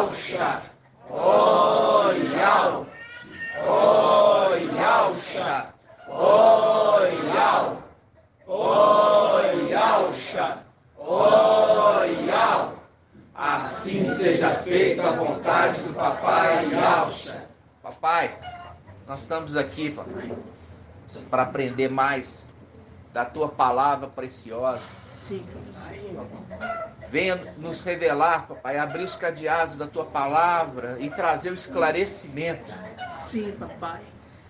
Yalcha, oh Yal, oh Yalcha, oh Yal, oh Yalcha, oh Yal. Assim seja feita a vontade do papai Yalcha. Papai, nós estamos aqui, papai, para aprender mais da tua palavra preciosa. Sim, papai. Venha nos revelar, papai, abrir os cadeados da tua palavra e trazer o esclarecimento. Sim, papai.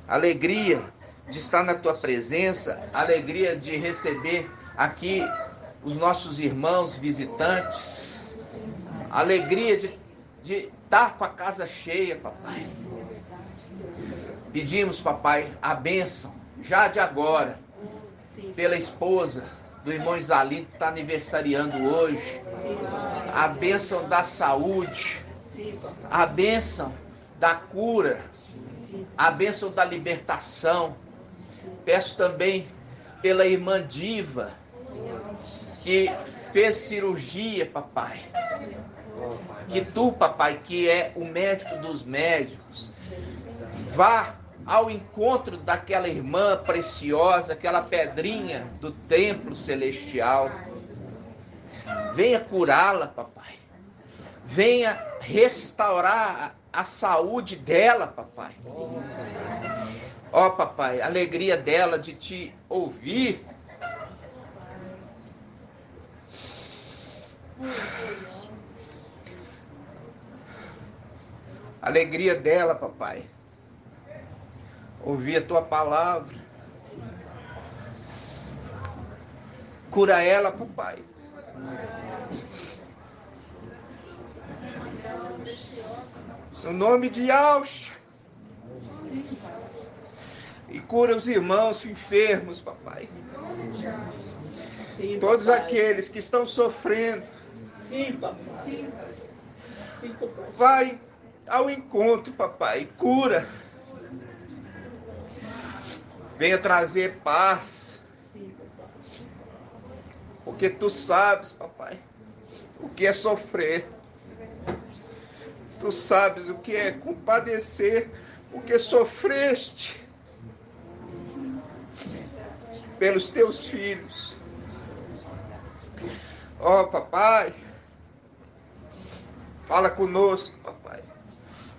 Alegria de estar na tua presença, alegria de receber aqui os nossos irmãos visitantes, alegria de estar com a casa cheia, papai. Pedimos, papai, a bênção, já de agora, pela esposa do irmão Isalino, que está aniversariando hoje, a bênção da saúde, a bênção da cura, a bênção da libertação. Peço também pela irmã Diva, que fez cirurgia, papai. Que tu, papai, que é o médico dos médicos, vá ao encontro daquela irmã preciosa, aquela pedrinha do templo celestial. Venha curá-la, papai. Venha restaurar a saúde dela, papai. Ó, papai, a alegria dela de te ouvir. Alegria dela, papai. Ouvir a tua palavra. Cura ela, papai. No nome de Yalcha. E cura os irmãos enfermos, papai. Sim, Todos papai. aqueles que estão sofrendo. Sim, papai. Sim, papai. Vai ao encontro, papai. Cura. Venha trazer paz. Sim, papai. Porque tu sabes, papai, o que é sofrer. Tu sabes o que é compadecer, porque sofreste pelos teus filhos. Ó, papai, fala conosco, papai.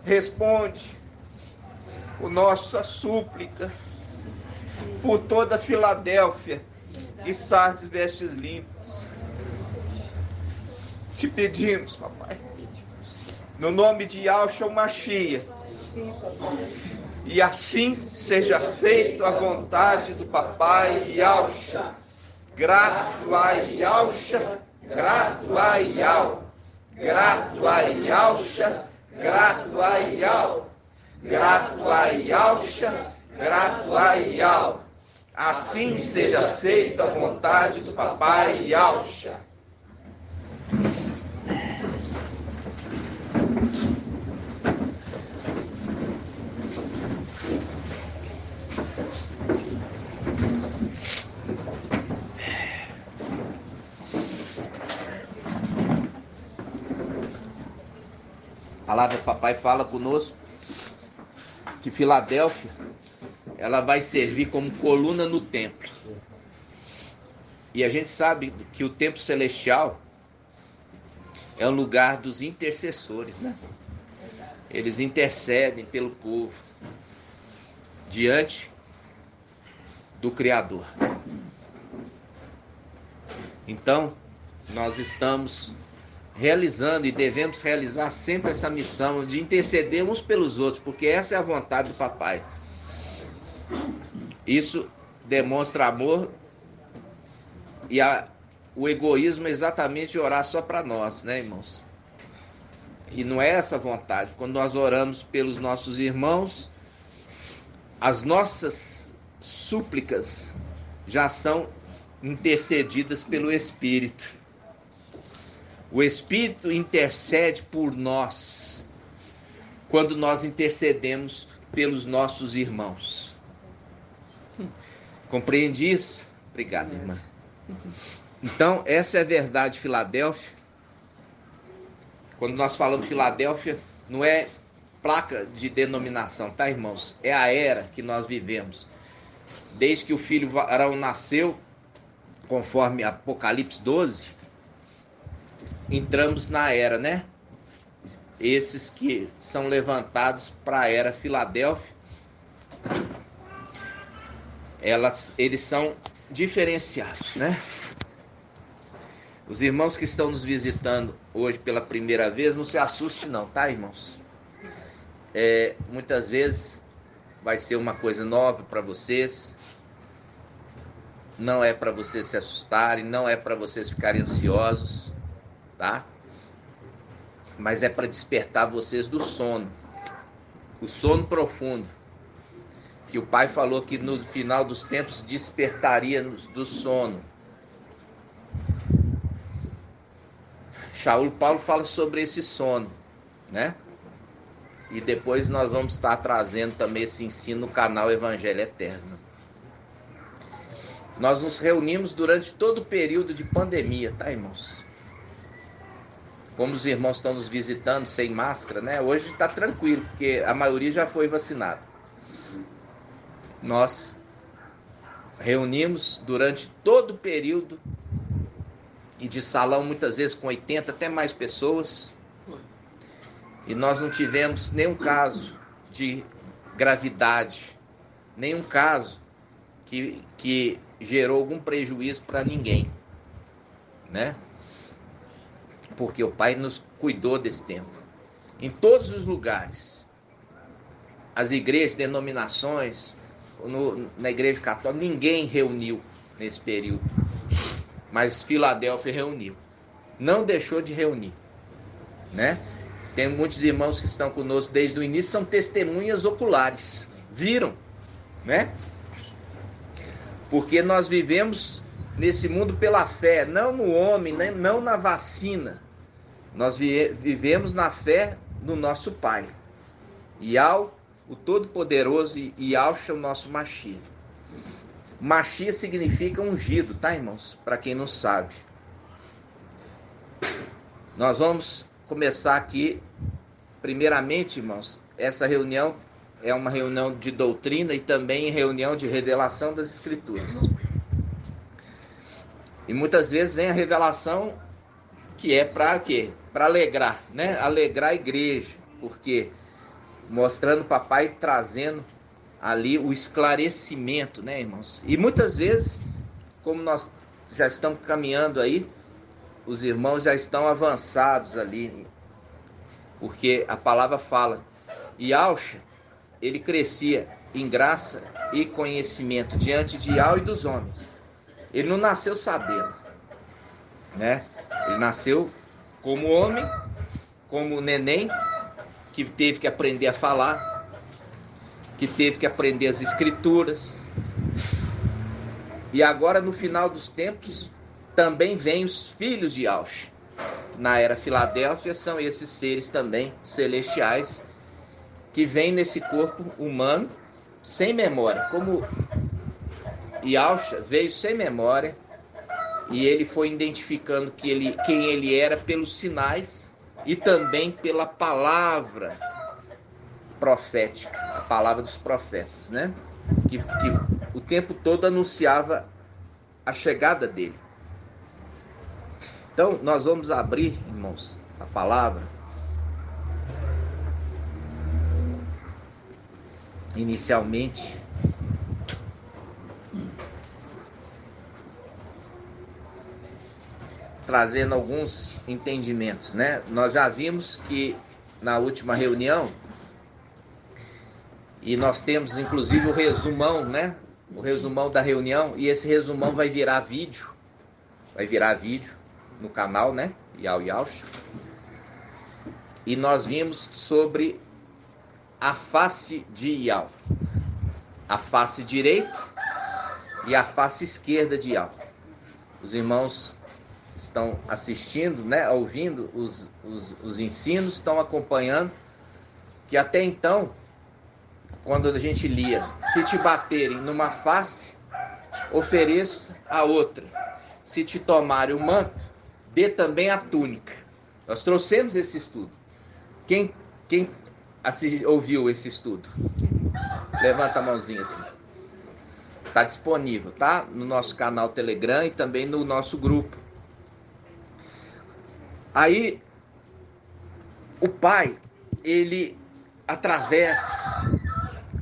Responde o nossa súplica por toda a Filadélfia e Sardes vestes limpas. Te pedimos, papai, no nome de Yalcha o Mashiach, Sim, papai. e assim seja feito a vontade do papai Yalcha. Grato a Yalcha, grato a Yal, grato a Yalcha, grato a Yal, grato a Yalcha, grato a Yal. Assim seja feita a vontade do papai Yalcha. A palavra do papai fala conosco que Filadélfia, ela vai servir como coluna no templo. E a gente sabe que o templo celestial é o lugar dos intercessores, né? Eles intercedem pelo povo diante do Criador. Então, nós estamos realizando e devemos realizar sempre essa missão de interceder uns pelos outros, porque essa é a vontade do papai. Isso demonstra amor, e o egoísmo é exatamente orar só para nós, né, irmãos? E não é essa a vontade. Quando nós oramos pelos nossos irmãos, as nossas súplicas já são intercedidas pelo Espírito. O Espírito intercede por nós quando nós intercedemos pelos nossos irmãos. Compreende isso? Obrigado, irmã. Então, essa é a verdade, Filadélfia. Quando nós falamos Filadélfia, não é placa de denominação, tá, irmãos? É a era que nós vivemos. Desde que o filho varão nasceu, conforme Apocalipse 12, entramos na era, né? Esses que são levantados para a era Filadélfia, eles são diferenciados, né? Os irmãos que estão nos visitando hoje pela primeira vez, não se assuste não, tá, irmãos? Muitas vezes vai ser uma coisa nova para vocês. Não é para vocês se assustarem, não é para vocês ficarem ansiosos, tá? Mas é para despertar vocês do sono, o sono profundo, que o Pai falou que no final dos tempos despertaria do sono. Paulo fala sobre esse sono, né? E depois nós vamos estar trazendo também esse ensino no canal Evangelho Eterno. Nós nos reunimos durante todo o período de pandemia, tá, irmãos? Como os irmãos estão nos visitando sem máscara, né? Hoje está tranquilo, porque a maioria já foi vacinada. Nós reunimos durante todo o período, e de salão muitas vezes com 80 até mais pessoas, e nós não tivemos nenhum caso de gravidade, nenhum caso que gerou algum prejuízo para ninguém, né? Porque o Pai nos cuidou desse tempo. Em todos os lugares, as igrejas, denominações, na igreja católica, ninguém reuniu nesse período. Mas Filadélfia reuniu. Não deixou de reunir, né? Tem muitos irmãos que estão conosco desde o início, são testemunhas oculares. Viram, né? Porque nós vivemos nesse mundo pela fé, não no homem, não na vacina. Nós vivemos na fé no nosso Pai. Yahweh, o Todo-Poderoso, e Yahshua, o nosso Mashiach. Mashiach significa ungido, tá, irmãos? Para quem não sabe. Nós vamos começar aqui, primeiramente, irmãos, essa reunião é uma reunião de doutrina e também reunião de revelação das Escrituras. E muitas vezes vem a revelação que é para quê? Para alegrar, né? Alegrar a igreja, porque mostrando o papai, trazendo ali o esclarecimento, né, irmãos? E muitas vezes, como nós já estamos caminhando aí, os irmãos já estão avançados ali, porque a palavra fala, Yahshua, ele crescia em graça e conhecimento diante de Yahweh e dos homens. Ele não nasceu sabendo, né? Ele nasceu como homem, como neném, que teve que aprender a falar, que teve que aprender as escrituras. E agora, no final dos tempos, também vêm os filhos de Yahshua. Na era Filadélfia, são esses seres também celestiais, que vêm nesse corpo humano, sem memória. Como Yahshua veio sem memória, e ele foi identificando quem ele era pelos sinais e também pela palavra profética, a palavra dos profetas, né? Que o tempo todo anunciava a chegada dele. Então, nós vamos abrir, irmãos, a palavra. Inicialmente, trazendo alguns entendimentos, né? Nós já vimos que na última reunião, e nós temos inclusive o resumão, né? O resumão da reunião, e esse resumão vai virar vídeo no canal, né? Yahshua. E nós vimos sobre a face de Yahweh, a face direita e a face esquerda de Yahweh. Os irmãos estão assistindo, né, ouvindo os ensinos, estão acompanhando, que até então, quando a gente lia, se te baterem numa face, ofereça a outra. Se te tomarem o manto, dê também a túnica. Nós trouxemos esse estudo. Quem ouviu esse estudo? Levanta a mãozinha assim. Está disponível, tá? No nosso canal Telegram e também no nosso grupo. Aí, o pai, ele, através,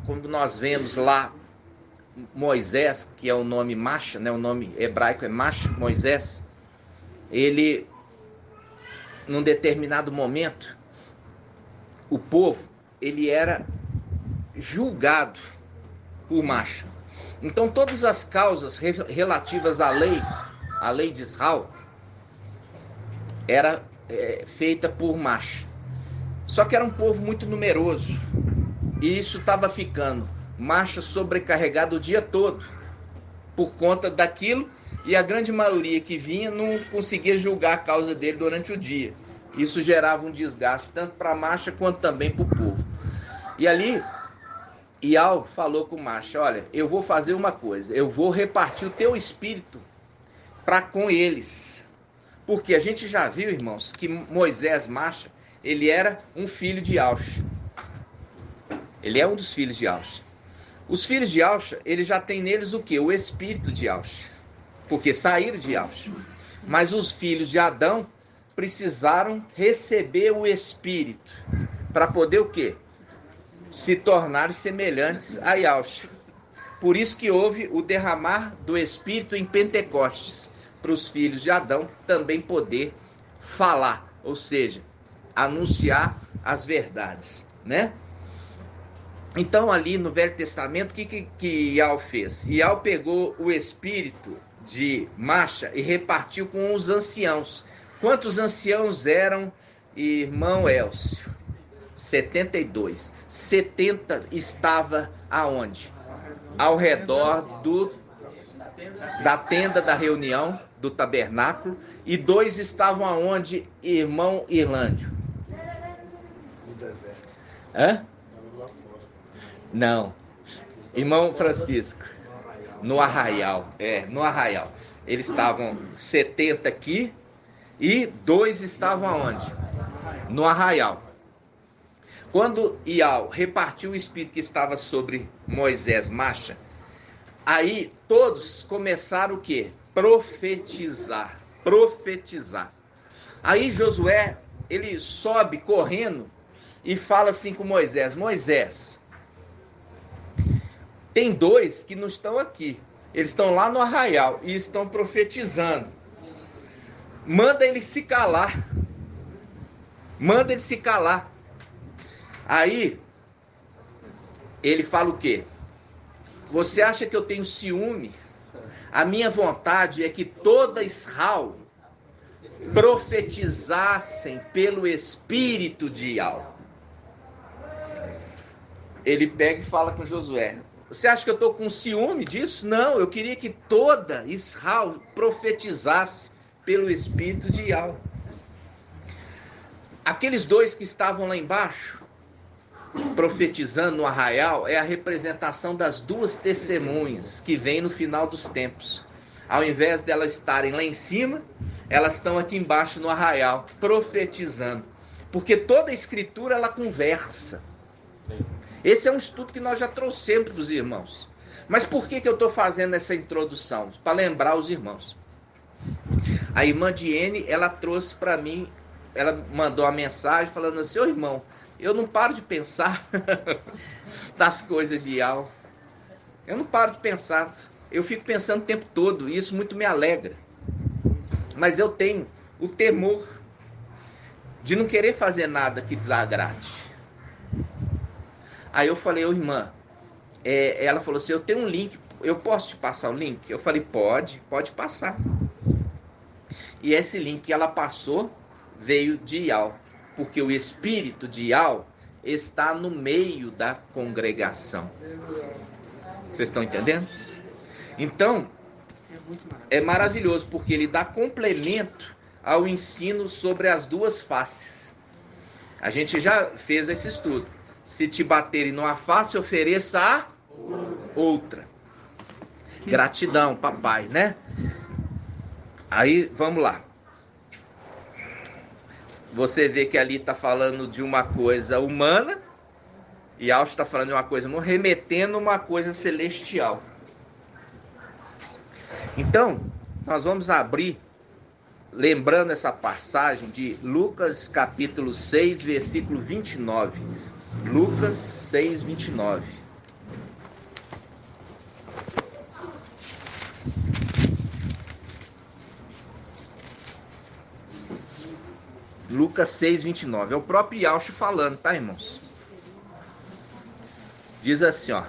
quando nós vemos lá Moisés, que é o nome Masha, né? O nome hebraico é Masha, Moisés, ele, num determinado momento, o povo, ele era julgado por Masha. Então, todas as causas relativas à lei de Israel, era feita por Masha. Só que era um povo muito numeroso. E isso estava ficando Masha sobrecarregado o dia todo. Por conta daquilo. E a grande maioria que vinha não conseguia julgar a causa dele durante o dia. Isso gerava um desgaste tanto para Masha quanto também para o povo. E ali, Ial falou com Masha: olha, eu vou fazer uma coisa. Eu vou repartir o teu espírito para com eles. Porque a gente já viu, irmãos, que Moisés, Masha, ele era um filho de Yaush. Ele é um dos filhos de Yaush. Os filhos de Yaush, ele já tem neles o quê? O espírito de Yaush. Porque saíram de Yaush. Mas os filhos de Adão precisaram receber o espírito. Para poder o quê? Se tornarem semelhantes a Yaush. Por isso que houve o derramar do espírito em Pentecostes. Para os filhos de Adão também poder falar. Ou seja, anunciar as verdades, né? Então ali no Velho Testamento, o que Ial fez? Ial pegou o espírito de Masha e repartiu com os anciãos. Quantos anciãos eram, irmão Elcio? 72. 70 estava aonde? Ao redor da tenda da reunião, do tabernáculo, e 2 estavam aonde, irmão Irlândio? No deserto. Hã? Não. Irmão Francisco. No arraial. No arraial. Eles estavam 70 aqui e 2 estavam aonde? No arraial. Quando Ial repartiu o espírito que estava sobre Moisés, Masha, aí todos começaram o quê? Profetizar. Aí Josué, ele sobe correndo e fala assim com Moisés: Moisés, tem 2 que não estão aqui. Eles estão lá no arraial e estão profetizando. Manda ele se calar. Aí, ele fala o quê? Você acha que eu tenho ciúme? A minha vontade é que toda Israel profetizassem pelo espírito de Ial. Ele pega e fala com Josué: você acha que eu estou com ciúme disso? Não, eu queria que toda Israel profetizasse pelo espírito de Ial. Aqueles 2 que estavam lá embaixo, profetizando no arraial, é a representação das 2 testemunhas que vêm no final dos tempos. Ao invés de elas estarem lá em cima, elas estão aqui embaixo no arraial, profetizando. Porque toda a escritura, ela conversa. Esse é um estudo que nós já trouxemos para os irmãos. Mas por que eu estou fazendo essa introdução? Para lembrar os irmãos. A irmã Diene, ela trouxe para mim, ela mandou uma mensagem falando assim: ô irmão, eu não paro de pensar das coisas de Ial. Eu não paro de pensar. Eu fico pensando o tempo todo, e isso muito me alegra. Mas eu tenho o temor de não querer fazer nada que desagrade. Aí eu falei: ô irmã, ela falou assim: eu tenho um link, eu posso te passar o link? Eu falei: pode passar. E esse link que ela passou veio de Ial, porque o espírito de Ial está no meio da congregação. Vocês estão entendendo? Então, é maravilhoso, porque ele dá complemento ao ensino sobre as 2 faces. A gente já fez esse estudo. Se te baterem numa face, ofereça a outra. Gratidão, papai, né? Aí, vamos lá. você vê que ali está falando de uma coisa humana, e Alcha está falando de uma coisa humana, remetendo uma coisa celestial. Então, nós vamos abrir, lembrando essa passagem de Lucas capítulo 6, versículo 29. Lucas 6, 29. Lucas 6, 29. É o próprio Yauch falando, tá, irmãos? Diz assim, ó.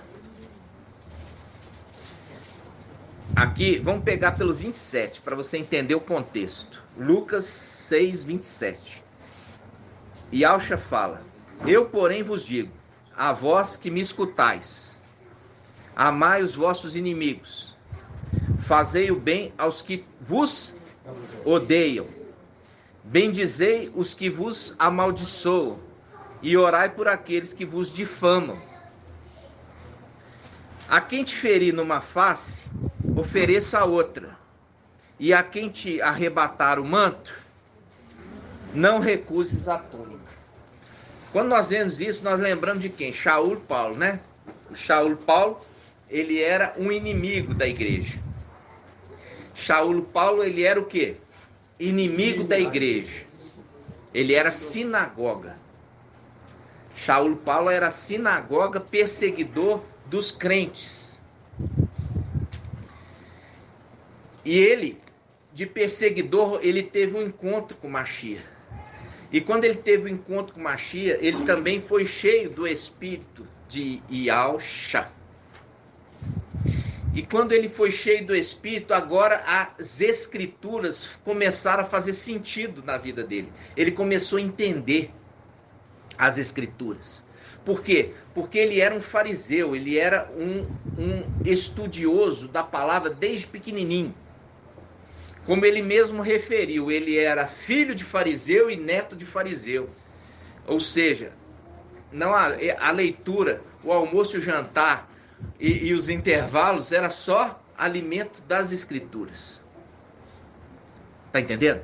Aqui, vamos pegar pelo 27, para você entender o contexto. Lucas 6, 27. Yauch fala: eu, porém, vos digo, a vós que me escutais, amai os vossos inimigos, fazei o bem aos que vos odeiam, bendizei os que vos amaldiçoam, e orai por aqueles que vos difamam. A quem te ferir numa face, ofereça a outra, e a quem te arrebatar o manto, não recuses a túnica. Quando nós vemos isso, nós lembramos de quem? Shaul Paulo, né? O Shaul Paulo, ele era um inimigo da igreja. Shaul Paulo, ele era o quê? Inimigo da igreja. Ele era sinagoga. Shaul Paulo era sinagoga, perseguidor dos crentes. E ele, de perseguidor, ele teve um encontro com Mashiach. E quando ele teve um encontro com Mashiach, ele também foi cheio do espírito de Yaucha. E quando ele foi cheio do espírito, agora as escrituras começaram a fazer sentido na vida dele. Ele começou a entender as escrituras. Por quê? Porque ele era um fariseu, ele era um estudioso da palavra desde pequenininho. Como ele mesmo referiu, ele era filho de fariseu e neto de fariseu. Ou seja, não a leitura, o almoço e o jantar e os intervalos era só alimento das escrituras. Tá entendendo?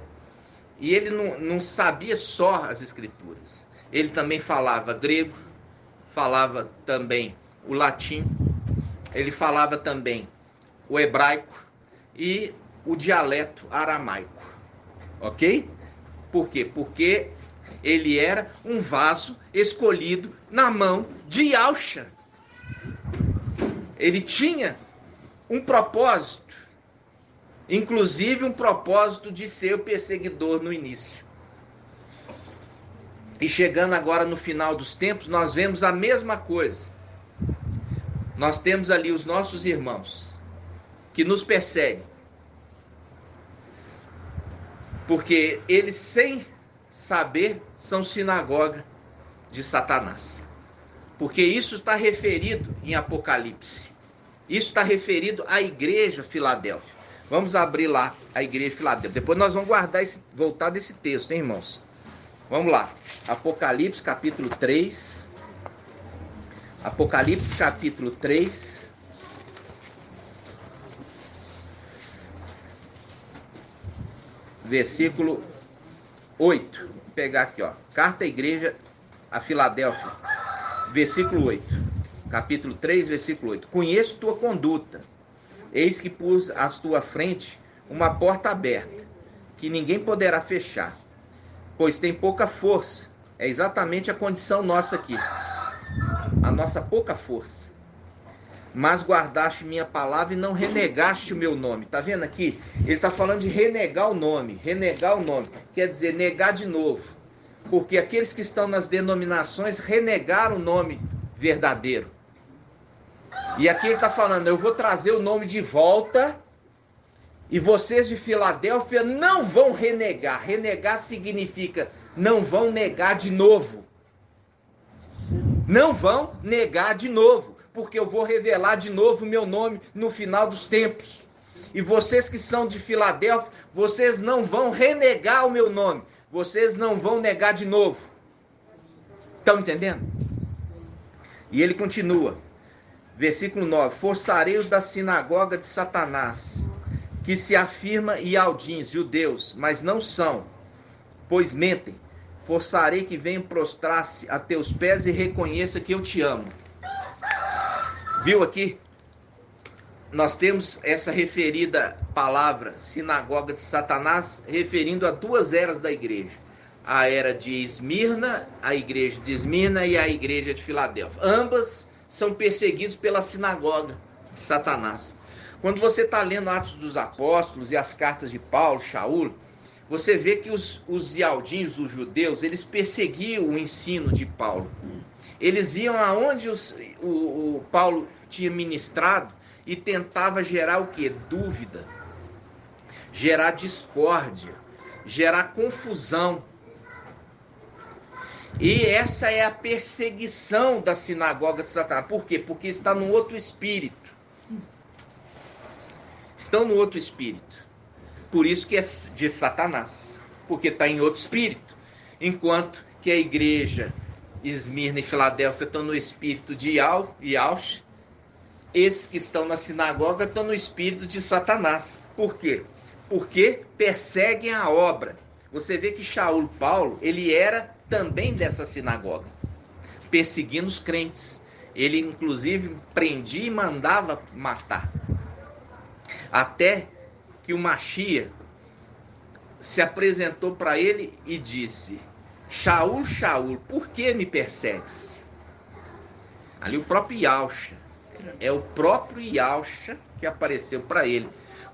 E ele não sabia só as escrituras. Ele também falava grego, falava também o latim, ele falava também o hebraico e o dialeto aramaico, ok? Por quê? Porque ele era um vaso escolhido na mão de Yaucha. Ele tinha um propósito, inclusive um propósito de ser o perseguidor no início. E chegando agora no final dos tempos, nós vemos a mesma coisa. Nós temos ali os nossos irmãos que nos perseguem, porque eles, sem saber, são sinagoga de Satanás. Porque isso está referido em Apocalipse. Isso está referido à igreja Filadélfia. Vamos abrir lá a igreja Filadélfia. Depois nós vamos voltar desse texto, hein, irmãos? Vamos lá. Apocalipse capítulo 3. Apocalipse capítulo 3. Versículo 8. Vou pegar aqui, ó. Carta à igreja a Filadélfia. Versículo 8. Capítulo 3, versículo 8. Conheço tua conduta. Eis que pus à tua frente uma porta aberta, que ninguém poderá fechar, pois tem pouca força. É exatamente a condição nossa aqui. A nossa pouca força. Mas guardaste minha palavra e não renegaste o meu nome. Tá vendo aqui? Ele está falando de renegar o nome. Renegar o nome. Quer dizer, negar de novo. Porque aqueles que estão nas denominações renegaram o nome verdadeiro. E aqui ele está falando, eu vou trazer o nome de volta e vocês de Filadélfia não vão renegar. Renegar significa não vão negar de novo. Não vão negar de novo, porque eu vou revelar de novo o meu nome no final dos tempos. E vocês que são de Filadélfia, vocês não vão renegar o meu nome. Vocês não vão negar de novo. Estão entendendo? E ele continua. Versículo 9. Forçarei os da sinagoga de Satanás, que se afirma Ialdins, judeus, mas não são, pois mentem. forçarei que venham prostrar-se a teus pés e reconheça que eu te amo. Viu aqui? Nós temos essa referida palavra, sinagoga de Satanás, referindo a duas eras da igreja. A era de Esmirna, a igreja de Esmirna e a igreja de Filadélfia. Ambas são perseguidos pela sinagoga de Satanás. Quando você está lendo Atos dos Apóstolos e as cartas de Paulo, Shaul, você vê que os ialdinhos, os judeus, eles perseguiam o ensino de Paulo. Eles iam aonde o Paulo tinha ministrado e tentava gerar o quê? Dúvida, gerar discórdia, gerar confusão. E essa é a perseguição da sinagoga de Satanás. Por quê? Porque está no outro espírito. Estão no outro espírito. Por isso que é de Satanás. Porque está em outro espírito. Enquanto que a igreja Esmirna e Filadélfia estão no espírito de Yaush. Esses que estão na sinagoga estão no espírito de Satanás. Por quê? Porque perseguem a obra. Você vê que Shaul Paulo, ele era também dessa sinagoga, perseguindo os crentes. Ele inclusive prendia e mandava matar. Até que o Machia se apresentou para ele e disse: Shaul, Shaul, por que me persegues? Ali o próprio Yahusha, é o próprio Yahusha que apareceu para ele.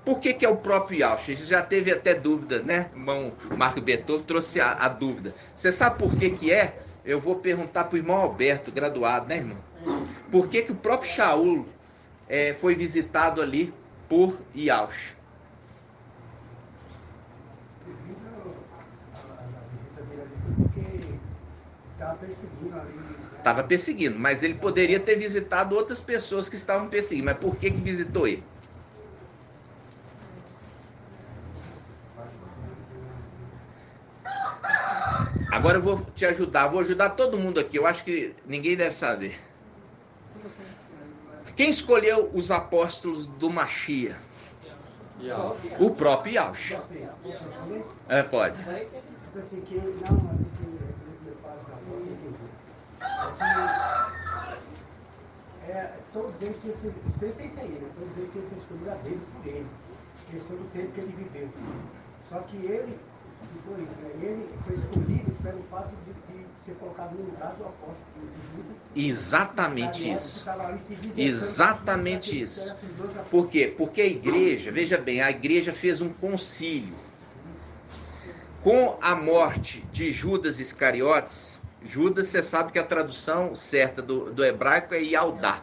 Por que é o próprio Yahusha? Já teve até dúvida, né? O irmão Marco Bertoldo trouxe a dúvida. Você sabe por que é? Eu vou perguntar para o irmão Alberto, graduado, né, irmão? Por que o próprio Shaul foi visitado ali por Yahusha? Estava perseguindo, mas ele poderia ter visitado outras pessoas que estavam perseguindo. Mas por que visitou ele? Agora eu vou te ajudar, vou ajudar todo mundo aqui. Eu acho que ninguém deve saber. Quem escolheu os apóstolos do Machia? O próprio Yahusha. Pode. Todos eles tinham sido, vocês têm isso aí, né? Todos eles tinham sido escolhidos a dedo por ele, questão do tempo que ele viveu. Só que ele, se for isso, né? Ele foi escolhido pelo fato de ser colocado no lugar do apóstolo de Judas. Exatamente isso. Exatamente isso. Por quê? Porque a igreja, veja bem, a igreja fez um concílio. Com a morte de Judas Iscariotes, Judas, você sabe que a tradução certa do hebraico é Yaldá.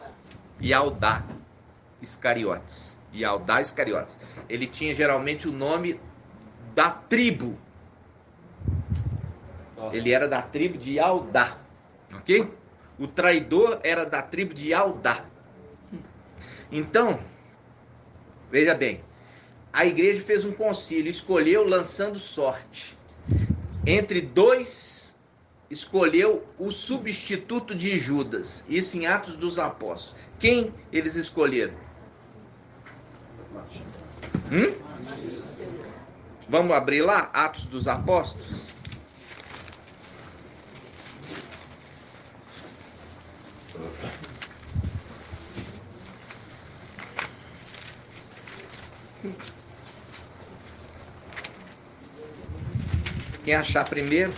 Yaldá Iscariotes. Yaldá Iscariotes. Ele tinha geralmente o nome da tribo. Ele era da tribo de Yaldá. Ok? O traidor era da tribo de Yaldá. Então, veja bem. A igreja fez um concílio, escolheu lançando sorte. Entre dois, escolheu o substituto de Judas. Isso em Atos dos Apóstolos. Quem eles escolheram? Vamos abrir lá? Atos dos Apóstolos. Quem achar primeiro?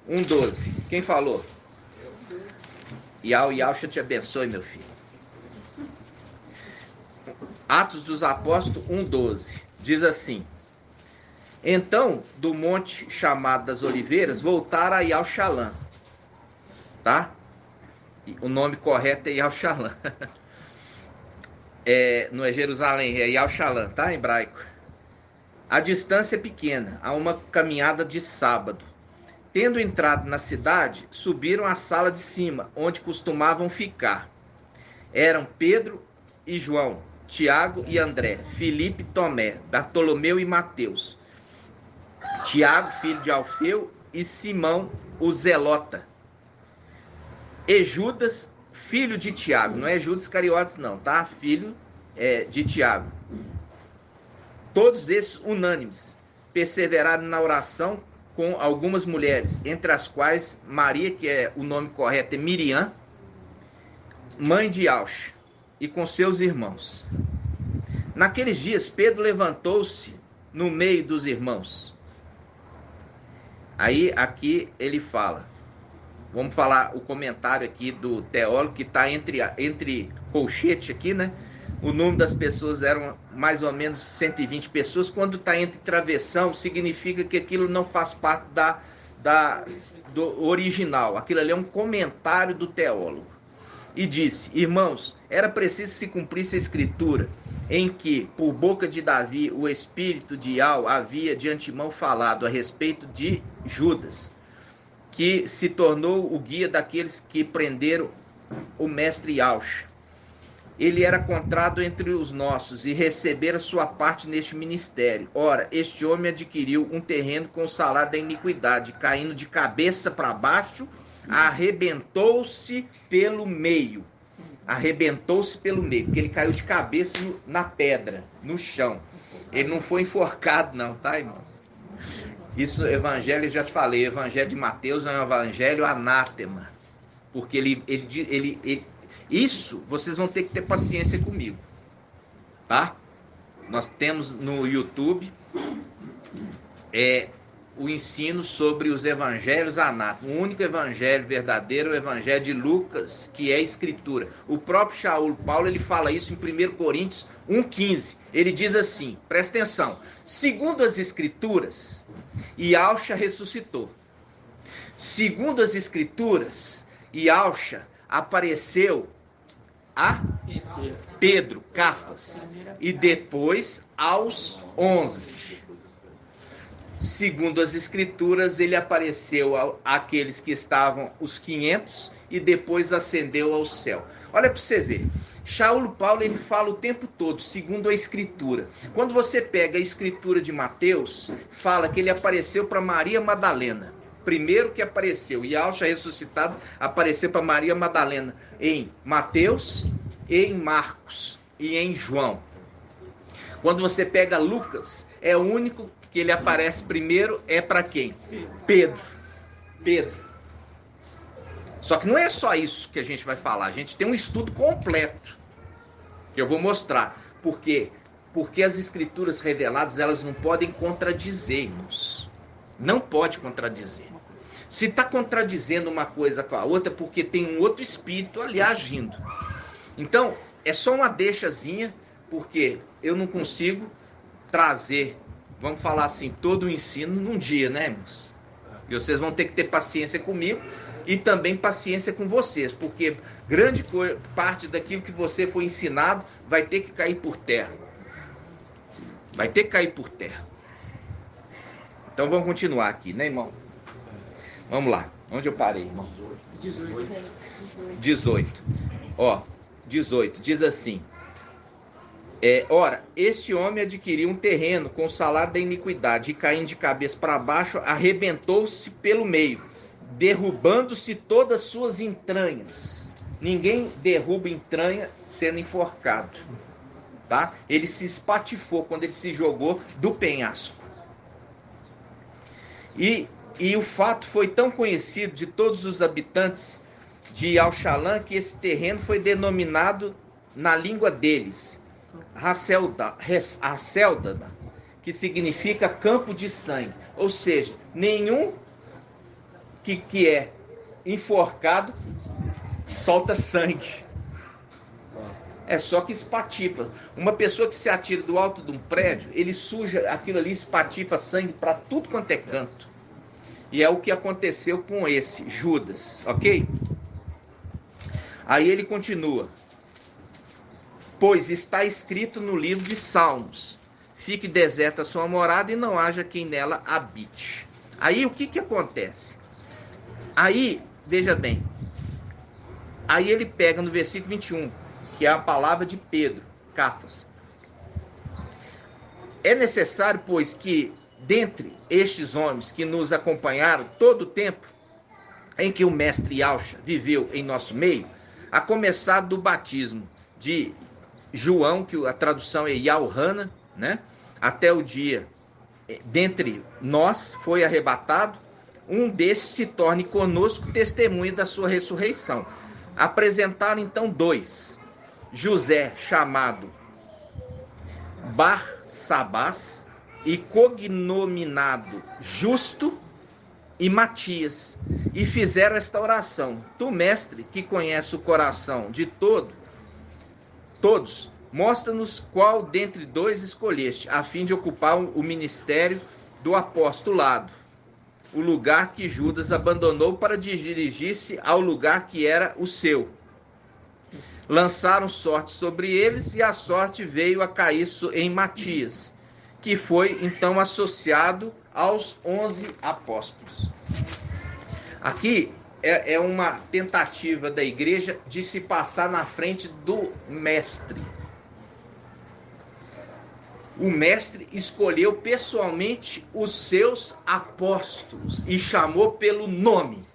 1:12. Quem falou? Yahusha te abençoe, meu filho. Atos dos Apóstolos 1:12. Diz assim: Então, do monte chamado das Oliveiras, voltaram a Yahushalã. Tá? O nome correto é Yahushalã. Não é Jerusalém, é Yahushalã, tá? Em hebraico. A distância é pequena, há uma caminhada de sábado. Tendo entrado na cidade, subiram à sala de cima, onde costumavam ficar. Eram Pedro e João, Tiago e André, Filipe e Tomé, Bartolomeu e Mateus, Tiago, filho de Alfeu, e Simão, o Zelota, e Judas, filho de Tiago. Não é Judas Iscariotes não, tá? Filho de Tiago. Todos esses unânimes perseveraram na oração com algumas mulheres, entre as quais Maria, que é o nome correto, é Miriam, mãe de Auxa, e com seus irmãos. Naqueles dias, Pedro levantou-se no meio dos irmãos. Aí, aqui ele fala, vamos falar o comentário aqui do teólogo, que está entre colchete aqui, né? O número das pessoas eram mais ou menos 120 pessoas. Quando está entre travessão, significa que aquilo não faz parte do original. Aquilo ali é um comentário do teólogo. E disse: irmãos, era preciso se cumprisse a escritura, em que, por boca de Davi, o espírito de Iau havia de antemão falado a respeito de Judas, que se tornou o guia daqueles que prenderam o mestre Auxa. Ele era contado entre os nossos e recebera sua parte neste ministério. Ora, este homem adquiriu um terreno com o salário da iniquidade, caindo de cabeça para baixo, arrebentou-se pelo meio. Arrebentou-se pelo meio, porque ele caiu de cabeça na pedra, no chão. Ele não foi enforcado não, tá, irmãos? Isso, evangelho, eu já te falei, o evangelho de Mateus é um evangelho anátema. Porque ele isso, vocês vão ter que ter paciência comigo, tá? Nós temos no YouTube o ensino sobre os evangelhos anátomos. O único evangelho verdadeiro é o evangelho de Lucas, que é a escritura. O próprio Shaul Paulo, ele fala isso em 1 Coríntios 1,15. Ele diz assim, presta atenção: segundo as escrituras, Auxa ressuscitou. Segundo as escrituras, Auxa apareceu a Pedro, Cafas, e depois aos 11. Segundo as escrituras, ele apareceu àqueles que estavam os 500 e depois ascendeu ao céu. Olha para você ver. Shaul Paulo, ele fala o tempo todo, segundo a escritura. Quando você pega a escritura de Mateus, fala que ele apareceu para Maria Madalena. Primeiro que apareceu, e Auxa ressuscitado apareceu para Maria Madalena em Mateus, em Marcos e em João. Quando você pega Lucas, é o único que ele aparece primeiro, é para quem? Pedro. Só que não é só isso que a gente vai falar, a gente tem um estudo completo, que eu vou mostrar. Por quê? Porque as escrituras reveladas, elas não podem contradizer, irmãos. Não pode contradizer. Se está contradizendo uma coisa com a outra, é porque tem um outro espírito ali agindo. Então, é só uma deixazinha, porque eu não consigo trazer, vamos falar assim, todo o ensino num dia, né, irmãos? E vocês vão ter que ter paciência comigo e também paciência com vocês, porque grande parte daquilo que você foi ensinado vai ter que cair por terra. Vai ter que cair por terra. Então vamos continuar aqui, né, irmão? Vamos lá. Onde eu parei, irmão? 18. Ó, 18. Diz assim: ora, este homem adquiriu um terreno com o salário da iniquidade e, caindo de cabeça para baixo, arrebentou-se pelo meio, derrubando-se todas as suas entranhas. Ninguém derruba entranha sendo enforcado, tá? Ele se espatifou quando ele se jogou do penhasco. E o fato foi tão conhecido de todos os habitantes de Auxalã que esse terreno foi denominado na língua deles Haceldada, que significa campo de sangue. Ou seja, nenhum que é enforcado solta sangue. É só que espatifa. Uma pessoa que se atira do alto de um prédio, ele suja aquilo ali, espatifa sangue para tudo quanto é canto. E é o que aconteceu com esse Judas, ok? Aí ele continua: pois está escrito no livro de Salmos: fique deserta a sua morada e não haja quem nela habite. Aí o que acontece? Aí, veja bem, aí ele pega no versículo 21, que é a palavra de Pedro, Cafas. É necessário, pois, que dentre estes homens que nos acompanharam todo o tempo em que o mestre Auxa viveu em nosso meio, a começar do batismo de João, que a tradução é Yauhana, né? até o dia dentre nós foi arrebatado, um destes se torne conosco testemunha da sua ressurreição. Apresentaram então 2, José, chamado Barsabás, e cognominado Justo, e Matias, e fizeram esta oração: Tu, mestre, que conhece o coração de todos, mostra-nos qual dentre 2 escolheste, a fim de ocupar o ministério do apostolado, o lugar que Judas abandonou para dirigir-se ao lugar que era o seu. Lançaram sorte sobre eles, e a sorte veio a cair em Matias, que foi então associado aos 11 apóstolos. Aqui é uma tentativa da igreja de se passar na frente do mestre. O mestre escolheu pessoalmente os seus apóstolos e chamou pelo nome.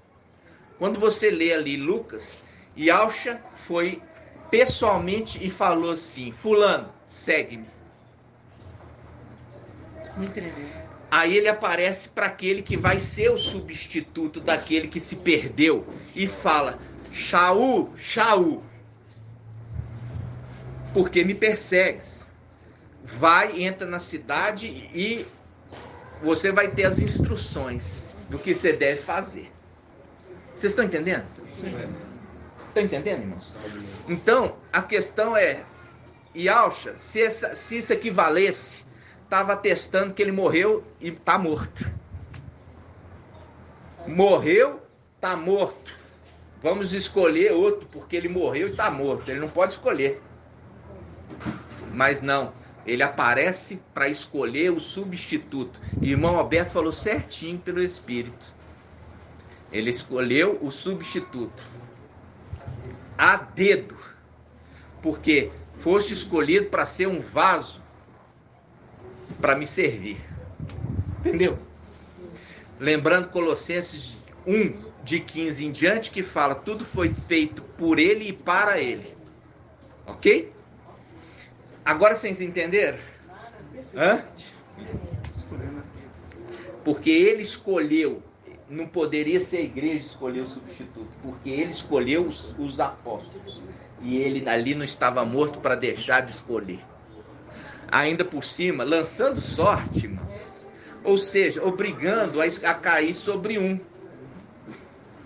Quando você lê ali Lucas, Yahshua foi pessoalmente e falou assim: fulano, segue-me. Aí ele aparece para aquele que vai ser o substituto daquele que se perdeu e fala: Shaul, Shaul, por que me persegues? Vai, entra na cidade e você vai ter as instruções do que você deve fazer. Vocês estão entendendo? Sim. Estão entendendo, irmãos? Então, a questão é, Yahshua, se isso aqui valesse, estava atestando que ele morreu e está morto. Morreu, está morto. Vamos escolher outro, porque ele morreu e está morto. Ele não pode escolher. Mas não, ele aparece para escolher o substituto. E o irmão Alberto falou certinho pelo Espírito. Ele escolheu o substituto a dedo, porque foste escolhido para ser um vaso para me servir. Entendeu? Lembrando Colossenses 1, de 15 em diante, que fala: tudo foi feito por ele e para ele. Ok? Agora vocês entenderam? Hã? Porque ele escolheu. Não poderia ser a igreja escolher o substituto, porque ele escolheu os apóstolos. E ele ali não estava morto para deixar de escolher. Ainda por cima, lançando sorte, irmãos. Ou seja, obrigando a cair sobre um.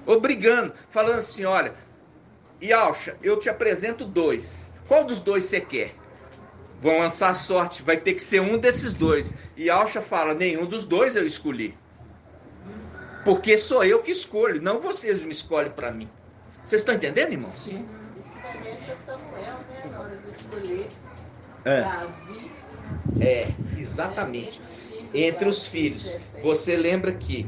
Obrigando, falando assim: olha, Yahshua, eu te apresento 2. Qual dos 2 você quer? Vão lançar sorte, vai ter que ser um desses 2. E Yahshua fala: nenhum dos 2 eu escolhi. Porque sou eu que escolho, não vocês me escolhem para mim. Vocês estão entendendo, irmãos? Sim. Isso remete a Samuel, né? Na hora de escolher Davi. Exatamente. Entre os filhos. Você lembra que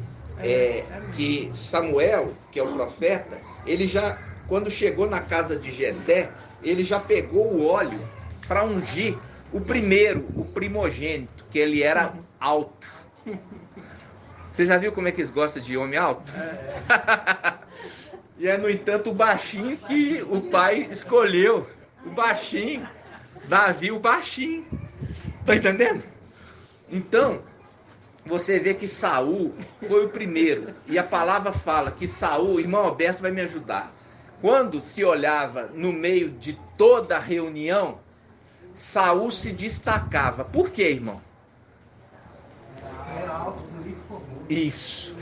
Samuel, que é o profeta, ele já, quando chegou na casa de Jessé, ele já pegou o óleo para ungir o primeiro, o primogênito, que ele era alto. Você já viu como é que eles gostam de homem alto? E é, no entanto, o baixinho que o pai escolheu. O baixinho. Davi, o baixinho. Tá entendendo? Então, você vê que Saul foi o primeiro. E a palavra fala que Saul, o irmão Alberto vai me ajudar. Quando se olhava no meio de toda a reunião, Saul se destacava. Por quê, irmão? Era alto, bonito, formoso. Isso.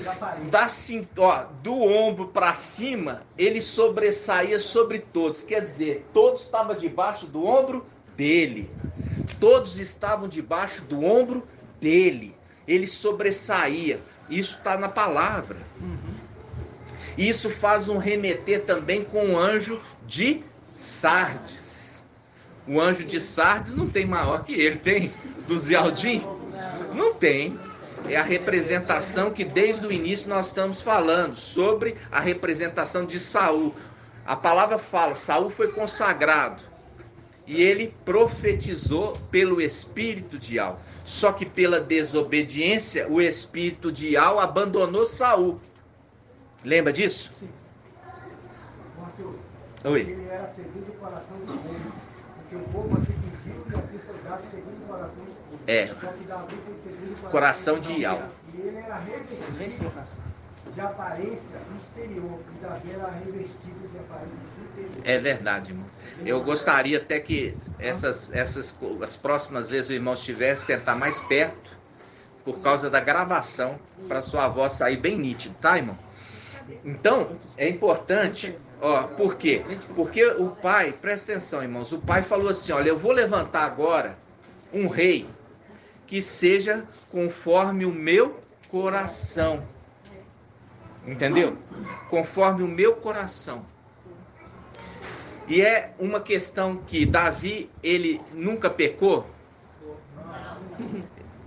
Do ombro para cima, ele sobressaía sobre todos. Quer dizer, todos estavam debaixo do ombro dele. Todos estavam debaixo do ombro dele. Ele sobressaía. Isso está na palavra. Isso faz um remeter também com o anjo de Sardes. O anjo de Sardes não tem maior que ele, tem? Do Zialdim? Não tem. É a representação que desde o início nós estamos falando, sobre a representação de Saul. A palavra fala, Saul foi consagrado e ele profetizou pelo espírito de Al. Só que pela desobediência, o espírito de Al abandonou Saul. Lembra disso? Sim. Arthur, Oi. ele era segundo o coração do povo, porque o povo assim pediu e assim foi dado segundo o coração do povo. É. Só que Davi foi segundo o Coração de Iau. E ele era revestido de aparência exterior. E Davi era revestido de aparência interior. É verdade, irmão. Eu gostaria até que as próximas vezes o irmão estivesse sentar mais perto, por causa da gravação, para sua voz sair bem nítida, tá, irmão? Então, é importante, ó, por quê? Porque o pai, presta atenção, irmãos, o pai falou assim, olha, eu vou levantar agora um rei que seja conforme o meu coração. Entendeu? Conforme o meu coração. E é uma questão que Davi, ele nunca pecou?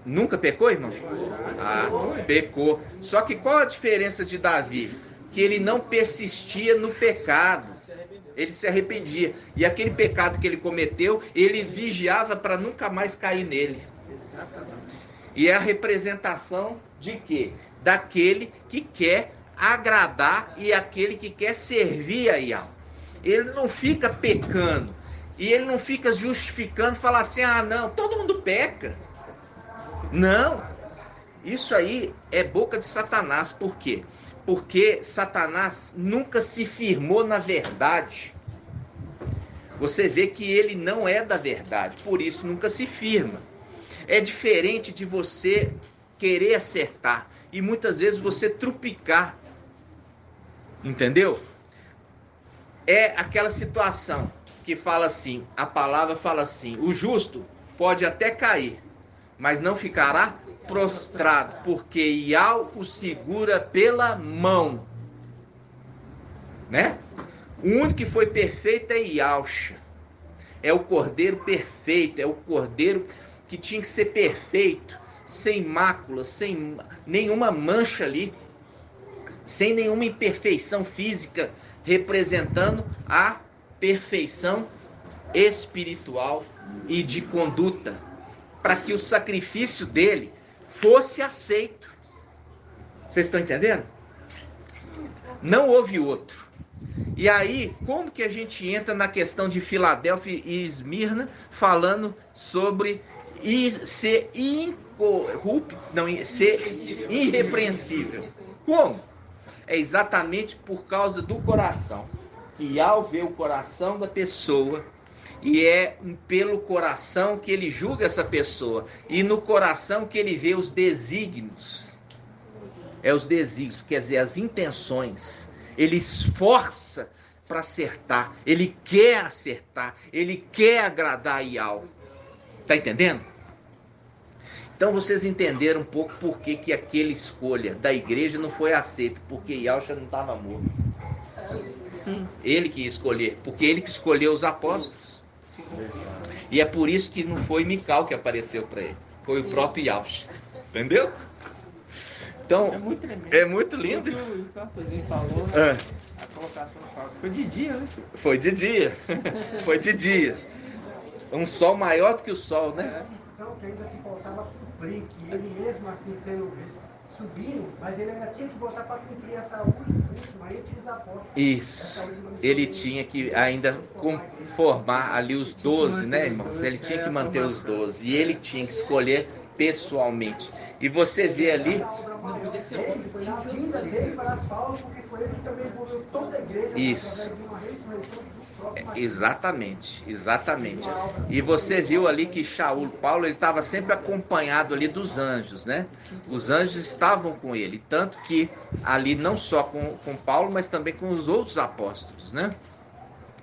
Nunca pecou, irmão? Ah, pecou. Só que qual a diferença de Davi? Que ele não persistia no pecado. Ele se arrependia. E aquele pecado que ele cometeu, ele vigiava para nunca mais cair nele. E é a representação de quê? Daquele que quer agradar e aquele que quer servir a Iau. Ele não fica pecando. E ele não fica justificando, falar assim, ah não, todo mundo peca. Não. Isso aí é boca de Satanás. Por quê? Porque Satanás nunca se firmou na verdade. Você vê que ele não é da verdade, por isso nunca se firma. É diferente de você querer acertar e muitas vezes você trupicar. Entendeu? É aquela situação que fala assim, a palavra fala assim, o justo pode até cair, mas não ficará prostrado, porque Iau o segura pela mão. Né? O único que foi perfeito é Iausha. É o cordeiro perfeito, é o cordeiro que tinha que ser perfeito, sem mácula, sem nenhuma mancha ali, sem nenhuma imperfeição física, representando a perfeição espiritual e de conduta, para que o sacrifício dele fosse aceito. Vocês estão entendendo? Não houve outro. E aí, como que a gente entra na questão de Filadélfia e Esmirna, falando sobre ser incorrupto, não, ser irrepreensível? Como? É exatamente por causa do coração. E ao ver o coração da pessoa, e é pelo coração que ele julga essa pessoa, e no coração que ele vê os desígnios. É os desígnios, quer dizer, as intenções. Ele esforça para acertar, ele quer acertar, ele quer agradar a Iau. Tá entendendo? Então vocês entenderam um pouco por que aquela escolha da igreja não foi aceita, porque Iau já não estava morto. Ele que ia escolher, porque ele que escolheu os apóstolos. E é por isso que não foi Mical que apareceu para ele, foi o próprio Iausha. Entendeu? Então, é muito lindo. O que o pastorzinho falou, né? A colocação do sol. Foi de dia, né? Foi de dia. Foi de dia. Um sol maior do que o sol, né? Que ainda se faltava cumprir, que ele mesmo assim sendo subindo, mas ele ainda tinha que voltar para cumprir essa última, aí tinha os apóstolos. Isso. Ele tinha que ainda formar ali os 12, né, irmãos? Ele tinha que manter os 12. E ele tinha que escolher pessoalmente. E você vê ali... Foi na vinda dele para Paulo, porque foi ele que também envolveu toda a igreja. Isso. Através de uma ressurreição do próprio Mateus. Exatamente, exatamente. E você viu ali que Paulo, ele estava sempre acompanhado ali dos anjos, né? Os anjos estavam com ele, tanto que ali não só com Paulo, mas também com os outros apóstolos, né?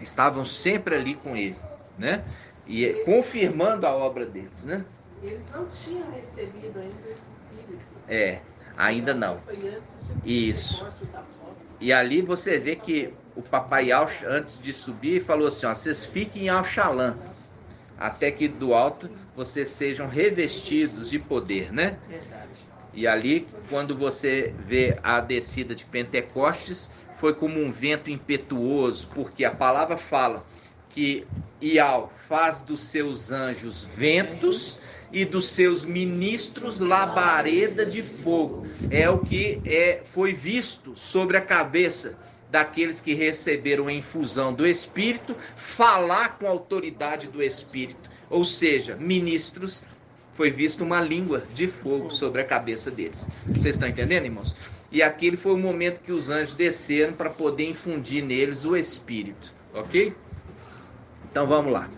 Estavam sempre ali com ele, né? E confirmando a obra deles, né? Eles não tinham recebido ainda o Espírito. Ainda não. Foi antes de Isso. os apóstolos. E ali você vê que o papai Iausha, antes de subir, falou assim, ó, vocês fiquem em Alxalã, até que do alto vocês sejam revestidos de poder, né? Verdade. E ali, quando você vê a descida de Pentecostes, foi como um vento impetuoso, porque a palavra fala que Iau faz dos seus anjos ventos e dos seus ministros labareda de fogo. É o que foi visto sobre a cabeça daqueles que receberam a infusão do Espírito, falar com a autoridade do Espírito, ou seja, ministros foi visto uma língua de fogo sobre a cabeça deles. Vocês estão entendendo, irmãos? E aquele foi o momento que os anjos desceram para poder infundir neles o Espírito, ok? Então vamos lá.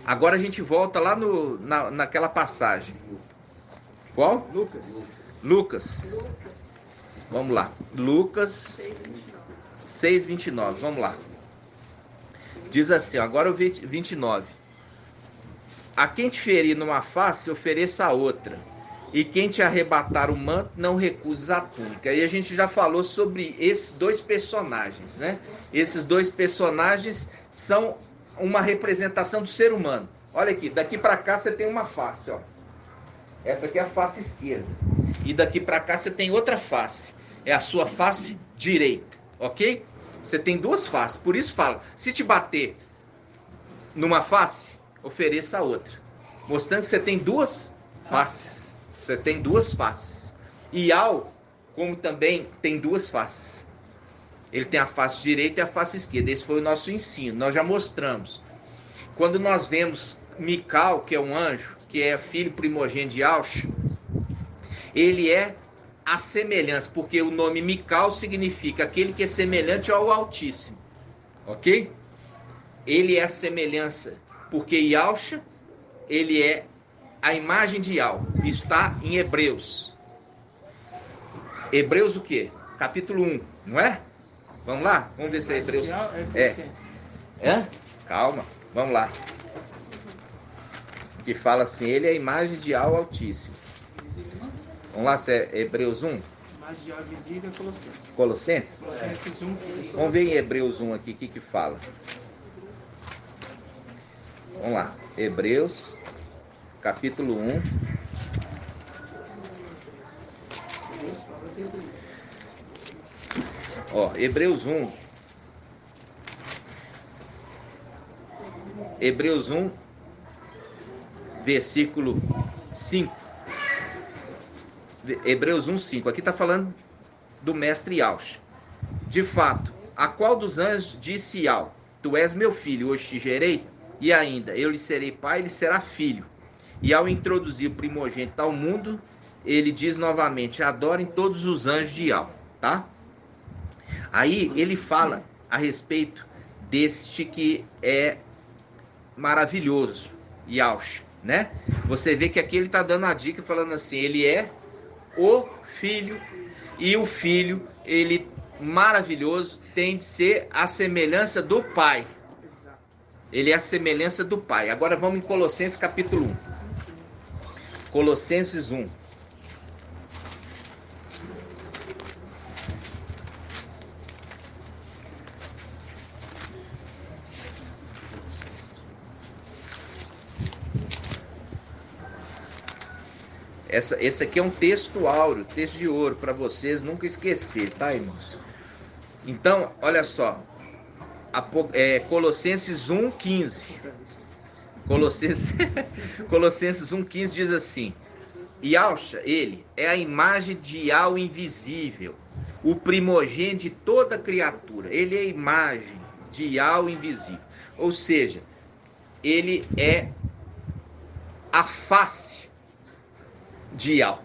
Agora a gente volta lá naquela passagem. Qual? Lucas. Vamos lá. Lucas 6:29. Vamos lá. Diz assim, ó, agora o 29. A quem te ferir numa face, ofereça a outra. E quem te arrebatar o manto, não recuses a túnica. E a gente já falou sobre esses dois personagens, né? Esses dois personagens são uma representação do ser humano. Olha aqui, daqui para cá você tem uma face, ó. Essa aqui é a face esquerda. E daqui para cá você tem outra face. É a sua face direita, ok? Você tem duas faces. Por isso fala, se te bater numa face, ofereça a outra. Mostrando que você tem duas faces. Você tem duas faces. E Al, como também tem duas faces. Ele tem a face direita e a face esquerda. Esse foi o nosso ensino. Nós já mostramos. Quando nós vemos Mical, que é um anjo, que é filho primogênito de Aush, ele é a semelhança, porque o nome Mical significa aquele que é semelhante ao Altíssimo. Ok? Ele é a semelhança, porque Yalcha, ele é a imagem de Yal. Está em Hebreus. Hebreus o quê? Capítulo 1, não é? Vamos lá? Vamos ver se é Hebreus. É? Calma, vamos lá. Que fala assim, ele é a imagem de Yal Altíssimo. Vamos lá, se é Hebreus 1? Imagem de Yal visível, Colossenses. Colossenses? Colossenses 1. Vamos ver em Hebreus 1 aqui, o que fala. Vamos lá, Hebreus, capítulo 1. Ó, Hebreus 1. Hebreus 1, versículo 5. Hebreus 1, 5. Aqui está falando do mestre Yalcha. De fato, a qual dos anjos disse Yal, tu és meu filho, hoje te gerei? E ainda, eu lhe serei pai, ele será filho. E ao introduzir o primogênito ao mundo, ele diz novamente, adorem todos os anjos de Yal, tá? Aí ele fala a respeito deste que é maravilhoso, Yalcha, né? Você vê que aqui ele está dando a dica, falando assim, ele é o filho, e o filho, ele maravilhoso, tem de ser a semelhança do pai. Ele é a semelhança do pai. Agora vamos em Colossenses capítulo 1. Colossenses 1. Esse aqui é um texto áureo, texto de ouro, para vocês nunca esquecer, tá, irmãos? Então, olha só. Colossenses 1,15. Colossenses 1,15 diz assim: Yalcha, ele é a imagem de Yal invisível, o primogênito de toda criatura. Ele é a imagem de Yal invisível. Ou seja, ele é a face de Yal.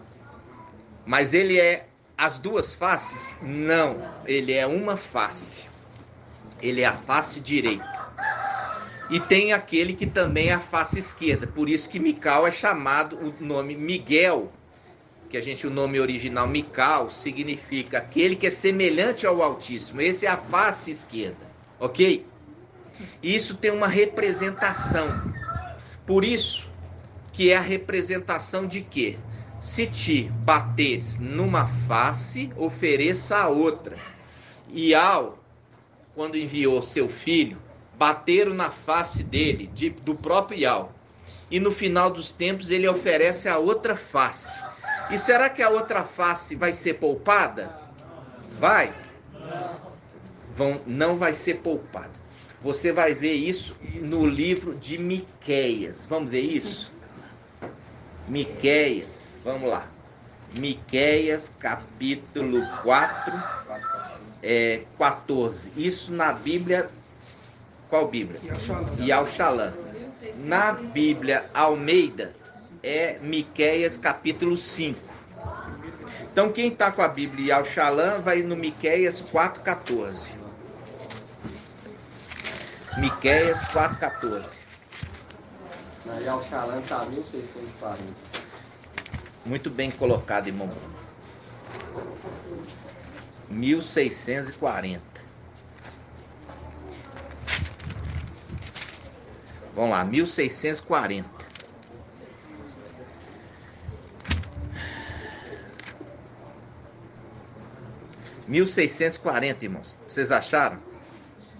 Mas ele é as duas faces? Não, ele é uma face. Ele é a face direita. E tem aquele que também é a face esquerda. Por isso que Mical é chamado, o nome Miguel, que o nome original Mical, significa aquele que é semelhante ao Altíssimo. Esse é a face esquerda, ok? Isso tem uma representação. Por isso que é a representação de quê? Se te bateres numa face, ofereça a outra. E quando enviou seu filho, bateram na face dele, do próprio Yal. E no final dos tempos ele oferece a outra face. E será que a outra face vai ser poupada? Vai? Não vai ser poupada. Você vai ver isso no livro de Miqueias. Vamos ver isso? Miqueias, vamos lá. Miqueias, capítulo 4, 14. Isso na Bíblia. Qual Bíblia? Yal Shalom. Na Bíblia Almeida, é Miqueias capítulo 5. Então quem está com a Bíblia e ao Shalom vai no Miqueias 4,14. Miqueias 4,14. Aí ao Shalom está 1640. Muito bem colocado, irmão. 1640. Vamos lá, 1640. Irmãos. Vocês acharam?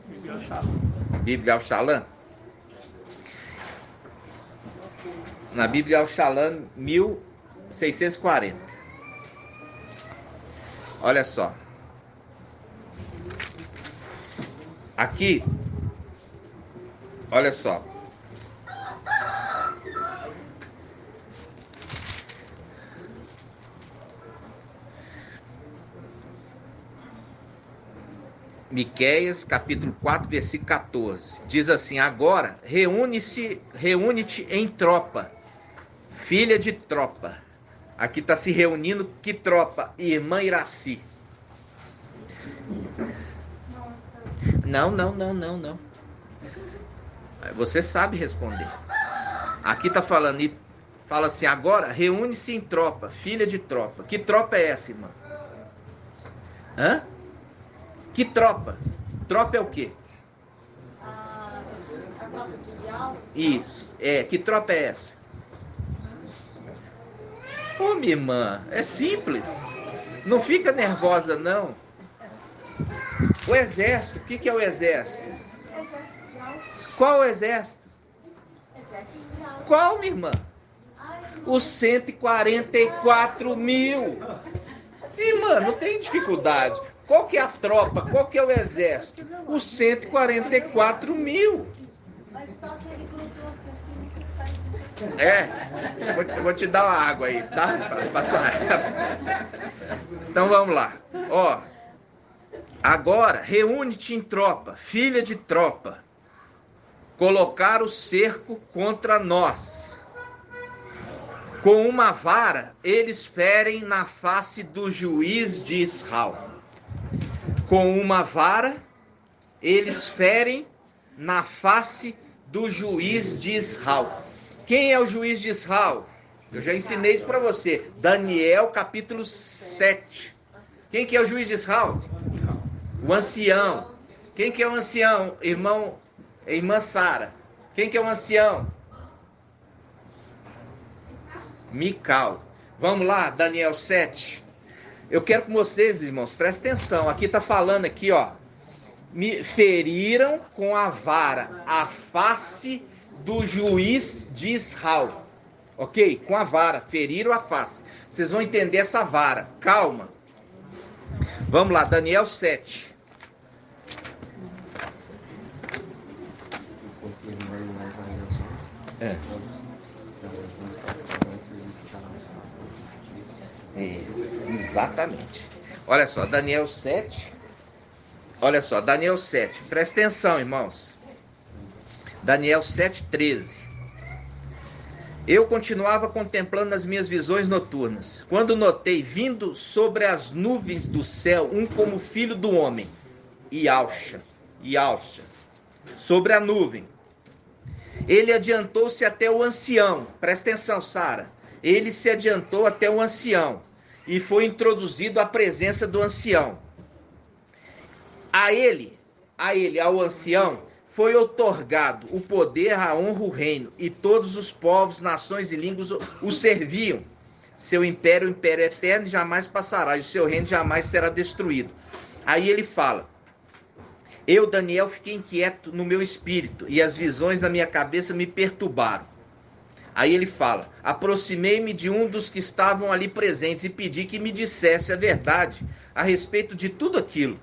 Bíblia ao Shalom. Bíblia ao Shalom? Na Bíblia ao Shalom, 1640. Olha só. Aqui, olha só. Miqueias, capítulo 4, versículo 14. Diz assim: agora, reúne-te em tropa, filha de tropa. Aqui está se reunindo que tropa? Irmã Iraci. Não. Você sabe responder. Aqui está falando, e fala assim: agora, reúne-se em tropa, filha de tropa. Que tropa é essa, irmã? Hã? Que tropa? Tropa é o quê? A tropa de alvo. Isso. Que tropa é essa? Ô, minha irmã, é simples. Não fica nervosa, não. O exército. O que é o exército? Qual o exército? Qual, minha irmã? Os 144 mil. Irmã, não tem dificuldade. Qual que é a tropa? Qual que é o exército? Os 144 mil. Mas só que ele grudou aqui assim. Vou te dar uma água aí, tá? Pra passar. Então vamos lá. Ó, agora reúne-te em tropa, filha de tropa. Colocar o cerco contra nós. Com uma vara eles ferem na face do juiz de Israel. Com uma vara, eles ferem na face do juiz de Israel. Quem é o juiz de Israel? Eu já ensinei isso para você. Daniel, capítulo 7. Quem que é o juiz de Israel? O ancião. Quem que é o ancião? Irmã Sara. Quem que é o ancião? Mical. Vamos lá, Daniel 7. Eu quero que vocês, irmãos, prestem atenção. Aqui está falando aqui, ó. Me feriram com a vara a face do juiz de Israel. Ok? Com a vara, feriram a face. Vocês vão entender essa vara. Calma. Vamos lá, Daniel 7. Exatamente. Olha só, Daniel 7. Olha só, Daniel 7. Presta atenção, irmãos. Daniel 7:13. Eu continuava contemplando as minhas visões noturnas, quando notei vindo sobre as nuvens do céu um como filho do homem, Yalcha, sobre a nuvem. Ele adiantou-se até o ancião. Presta atenção, Sara. Ele se adiantou até o ancião e foi introduzido à presença do ancião. Ao ancião, foi outorgado o poder, a honra, o reino, e todos os povos, nações e línguas o serviam. Seu império, o império eterno, jamais passará, e o seu reino jamais será destruído. Aí ele fala: eu, Daniel, fiquei inquieto no meu espírito, e as visões na minha cabeça me perturbaram. Aí ele fala: aproximei-me de um dos que estavam ali presentes e pedi que me dissesse a verdade a respeito de tudo aquilo.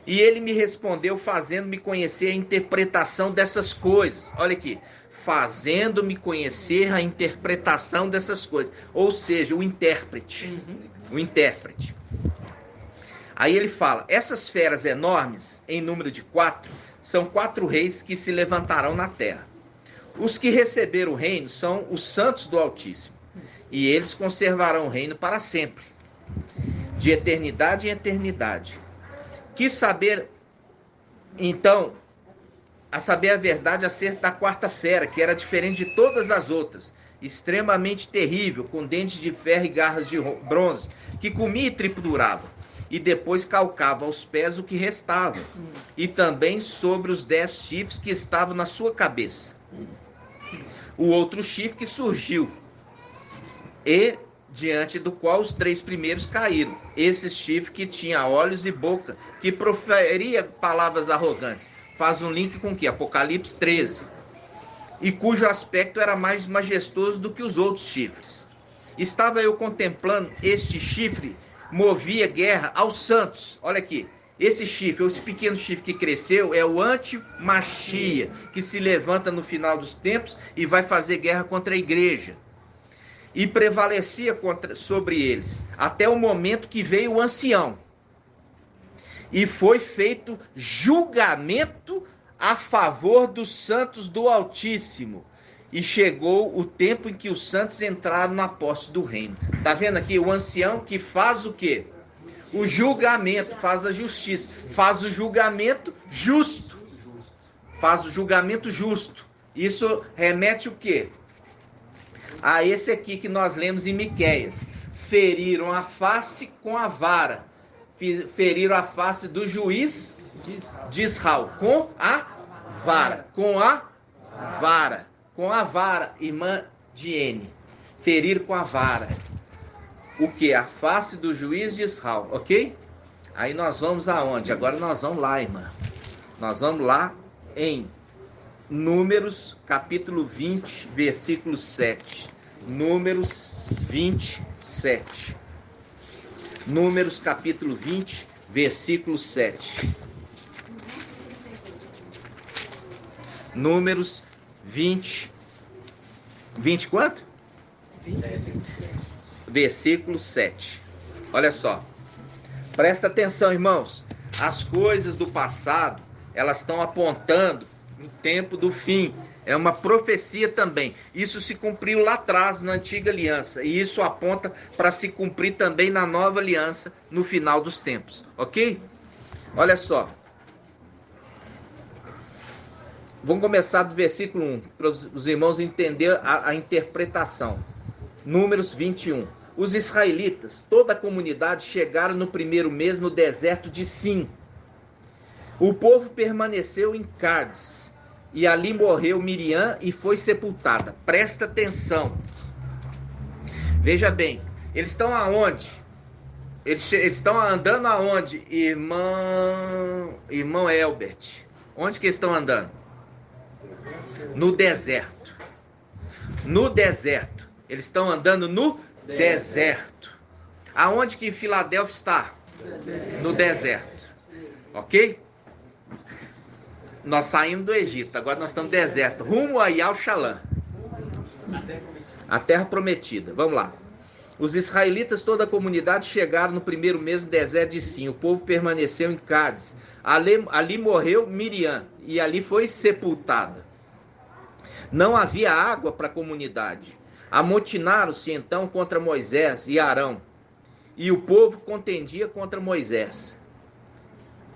E ele me respondeu, fazendo-me conhecer a interpretação dessas coisas. Olha aqui, fazendo-me conhecer a interpretação dessas coisas. Ou seja, o intérprete. O intérprete. Aí ele fala: essas feras enormes, em número de 4, são 4 reis que se levantarão na terra. Os que receberam o reino são os santos do Altíssimo, e eles conservarão o reino para sempre, de eternidade em eternidade. Quis saber, então, a saber a verdade acerca da quarta fera, que era diferente de todas as outras, extremamente terrível, com dentes de ferro e garras de bronze, que comia e triturava, e depois calcava aos pés o que restava, e também sobre os 10 chifres que estavam na sua cabeça. O outro chifre que surgiu, e diante do qual os 3 primeiros caíram. Esse chifre que tinha olhos e boca, que proferia palavras arrogantes. Faz um link com o que? Apocalipse 13. E cujo aspecto era mais majestoso do que os outros chifres. Estava eu contemplando este chifre, movia guerra aos santos. Olha aqui, esse chifre, esse pequeno chifre que cresceu, é o anti-Machia, que se levanta no final dos tempos e vai fazer guerra contra a igreja. E prevalecia sobre eles, até o momento que veio o ancião. E foi feito julgamento a favor dos santos do Altíssimo. E chegou o tempo em que os santos entraram na posse do reino. Tá vendo aqui? O ancião que faz o quê? O julgamento, faz a justiça. Faz o julgamento justo. Faz o julgamento justo. Isso remete o quê? A esse aqui que nós lemos em Miqueias. Feriram a face com a vara. Feriram a face do juiz de Israel com a vara. Com a vara. Com a vara, irmã Diene. Ferir com a vara. O que? A face do juiz de Israel, ok? Aí nós vamos aonde? Agora nós vamos lá, irmã. Nós vamos lá em Números, capítulo 20, versículo 7. Números 27. Números, capítulo 20, versículo 7. Números 20 quanto? 20. Versículo 7. Olha só. Presta atenção, irmãos. As coisas do passado, elas estão apontando o tempo do fim. É uma profecia também. Isso se cumpriu lá atrás, na antiga aliança. E isso aponta para se cumprir também na nova aliança, no final dos tempos. Ok? Olha só. Vamos começar do versículo 1, para os irmãos entenderem a interpretação. Números 21. Os israelitas, toda a comunidade, chegaram no primeiro mês no deserto de Sim. O povo permaneceu em Cádiz, e ali morreu Miriam e foi sepultada. Presta atenção. Veja bem, eles estão aonde? Eles estão andando aonde? Irmão Elbert. Onde que eles estão andando? No deserto. No deserto. Eles estão andando no deserto. Aonde que Filadélfia está? No deserto. Ok? Nós saímos do Egito, agora nós estamos no deserto. Rumo a Yal-Shalã. A terra prometida. Vamos lá. Os israelitas, toda a comunidade, chegaram no primeiro mês no deserto de Sim. O povo permaneceu em Cádiz. Ali morreu Miriam e ali foi sepultada. Não havia água para a comunidade. Amotinaram-se então contra Moisés e Arão. E o povo contendia contra Moisés.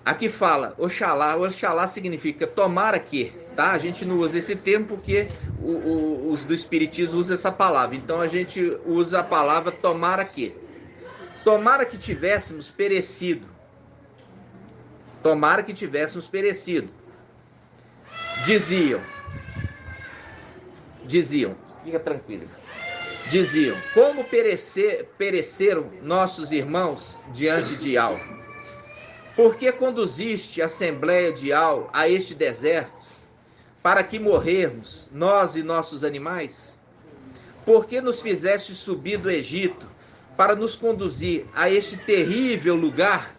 Aqui fala, Oxalá. Oxalá significa tomara que, tá? A gente não usa esse termo porque os do Espiritismo usam essa palavra. Então a gente usa a palavra tomara que. Tomara que tivéssemos perecido. Tomara que tivéssemos perecido. Diziam, fica tranquilo. Diziam, como pereceram nossos irmãos diante de Al? Por que conduziste a assembleia de Al a este deserto, para que morrermos, nós e nossos animais? Por que nos fizeste subir do Egito, para nos conduzir a este terrível lugar?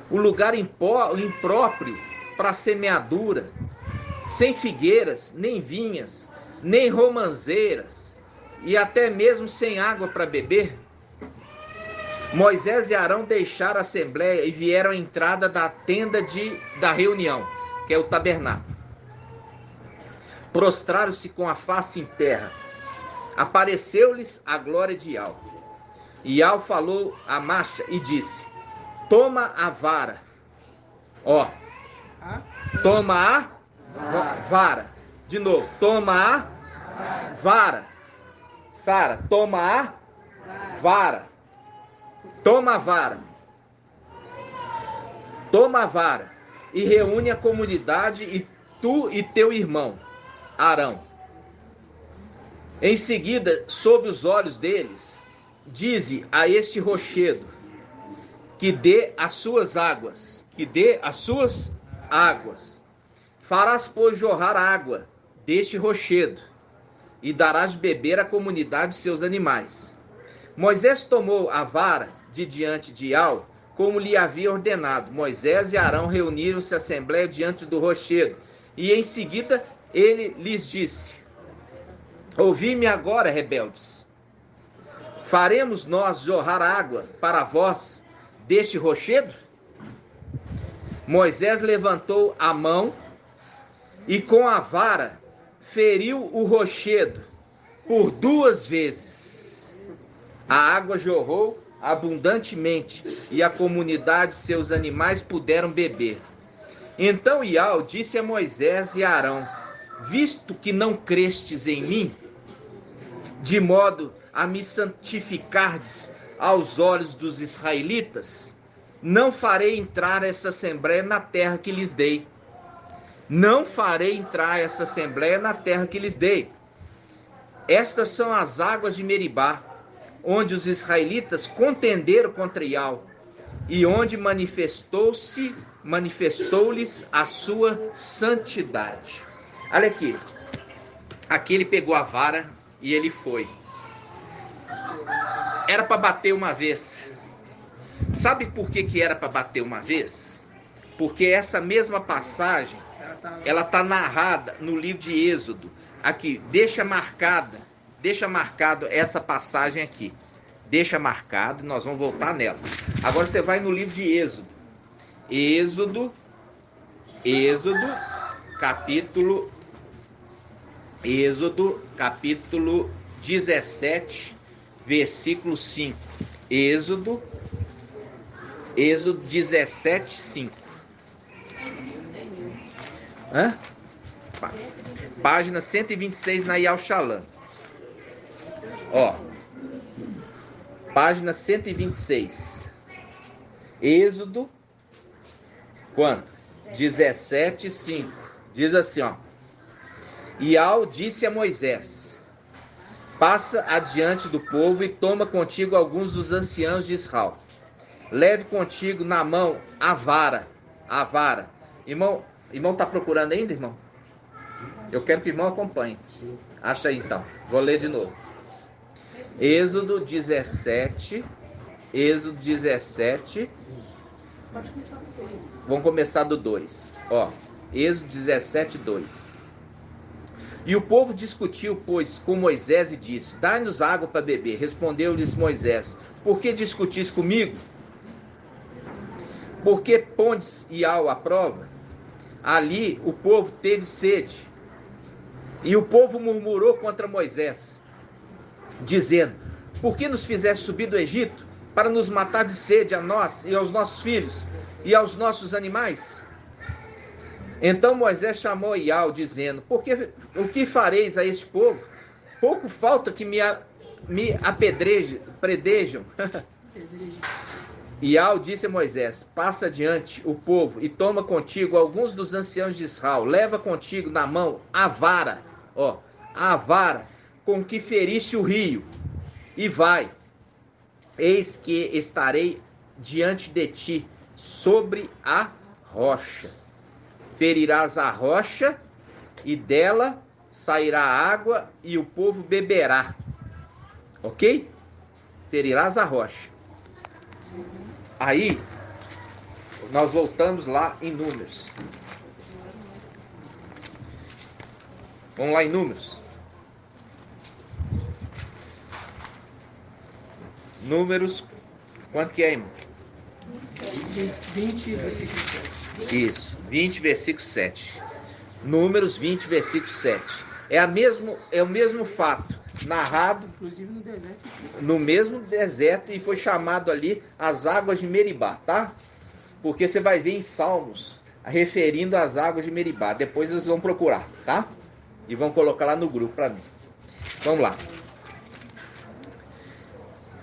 O lugar impróprio para semeadura, sem figueiras, nem vinhas, nem romanzeiras, e até mesmo sem água para beber? Moisés e Arão deixaram a assembleia e vieram à entrada da tenda da reunião, que é o tabernáculo. prostraram-se com a face em terra. Apareceu-lhes a glória de Ial. Ial falou a Macha e disse: toma a vara. Ó, toma a vara. De novo, toma a vara. Sara, toma a vara. Toma a vara. Toma a vara. E reúne a comunidade, e tu e teu irmão Arão. Em seguida, sob os olhos deles, dize a este rochedo que dê as suas águas. Que dê as suas águas. Farás, pois, jorrar água deste rochedo, e darás de beber à comunidade seus animais. Moisés tomou a vara de diante de Ial, como lhe havia ordenado. Moisés e Arão reuniram-se à assembleia diante do rochedo, e em seguida ele lhes disse: ouvi-me agora, rebeldes. Faremos nós jorrar água para vós deste rochedo? Moisés levantou a mão e com a vara feriu o rochedo por 2 vezes. A água jorrou abundantemente e a comunidade e seus animais puderam beber. Então Ial disse a Moisés e a Arão: visto que não crestes em mim, de modo a me santificardes aos olhos dos israelitas, não farei entrar essa assembleia na terra que lhes dei. Não farei entrar essa assembleia na terra que lhes dei. Estas são as águas de Meribá, onde os israelitas contenderam contra Ial, e onde manifestou-lhes a sua santidade. Olha aqui. Aqui ele pegou a vara e ele foi. Era para bater uma vez. Sabe por que era para bater uma vez? Porque essa mesma passagem, ela está narrada no livro de Êxodo. Aqui, deixa marcado essa passagem aqui. Deixa marcado, nós vamos voltar nela. Agora você vai no livro de Êxodo. Capítulo 17, versículo 5. Êxodo 17, 5. Página 126 na Yal Shalom. Ó, página 126. Êxodo, quanto? 17, 5. Diz assim, ó: Ial disse a Moisés: passa adiante do povo e toma contigo alguns dos anciãos de Israel. Leve contigo na mão a vara. A vara. Irmão tá procurando ainda, irmão? Eu quero que o irmão acompanhe. Acha aí então. Vou ler de novo. Êxodo 17. Vamos começar do 2. Ó, Êxodo 17, 2. E o povo discutiu, pois, com Moisés e disse: dai-nos água para beber. Respondeu-lhes Moisés: por que discutis comigo? Por que pondes Ial à prova? Ali o povo teve sede. E o povo murmurou contra Moisés, dizendo: por que nos fizeste subir do Egito para nos matar de sede a nós e aos nossos filhos e aos nossos animais? Então Moisés chamou Ial, dizendo: o que fareis a este povo? Pouco falta que me apedrejam. Ial disse a Moisés: passa adiante o povo e toma contigo alguns dos anciãos de Israel. Leva contigo na mão a vara, ó, a vara com que feriste o rio, e vai. Eis que estarei diante de ti sobre a rocha. Ferirás a rocha, e dela sairá água, e o povo beberá. Ok? Ferirás a rocha. Aí, nós voltamos lá em Números. Vamos lá em Números. Números, quanto que é, irmão? 20, versículo 7. Isso, 20, versículo 7. Números 20, versículo 7. É o mesmo fato, narrado, inclusive no deserto. no mesmo deserto, e foi chamado ali as águas de Meribá, tá? Porque você vai ver em Salmos, referindo às águas de Meribá. Depois vocês vão procurar, tá? E vão colocar lá no grupo para mim. Vamos lá.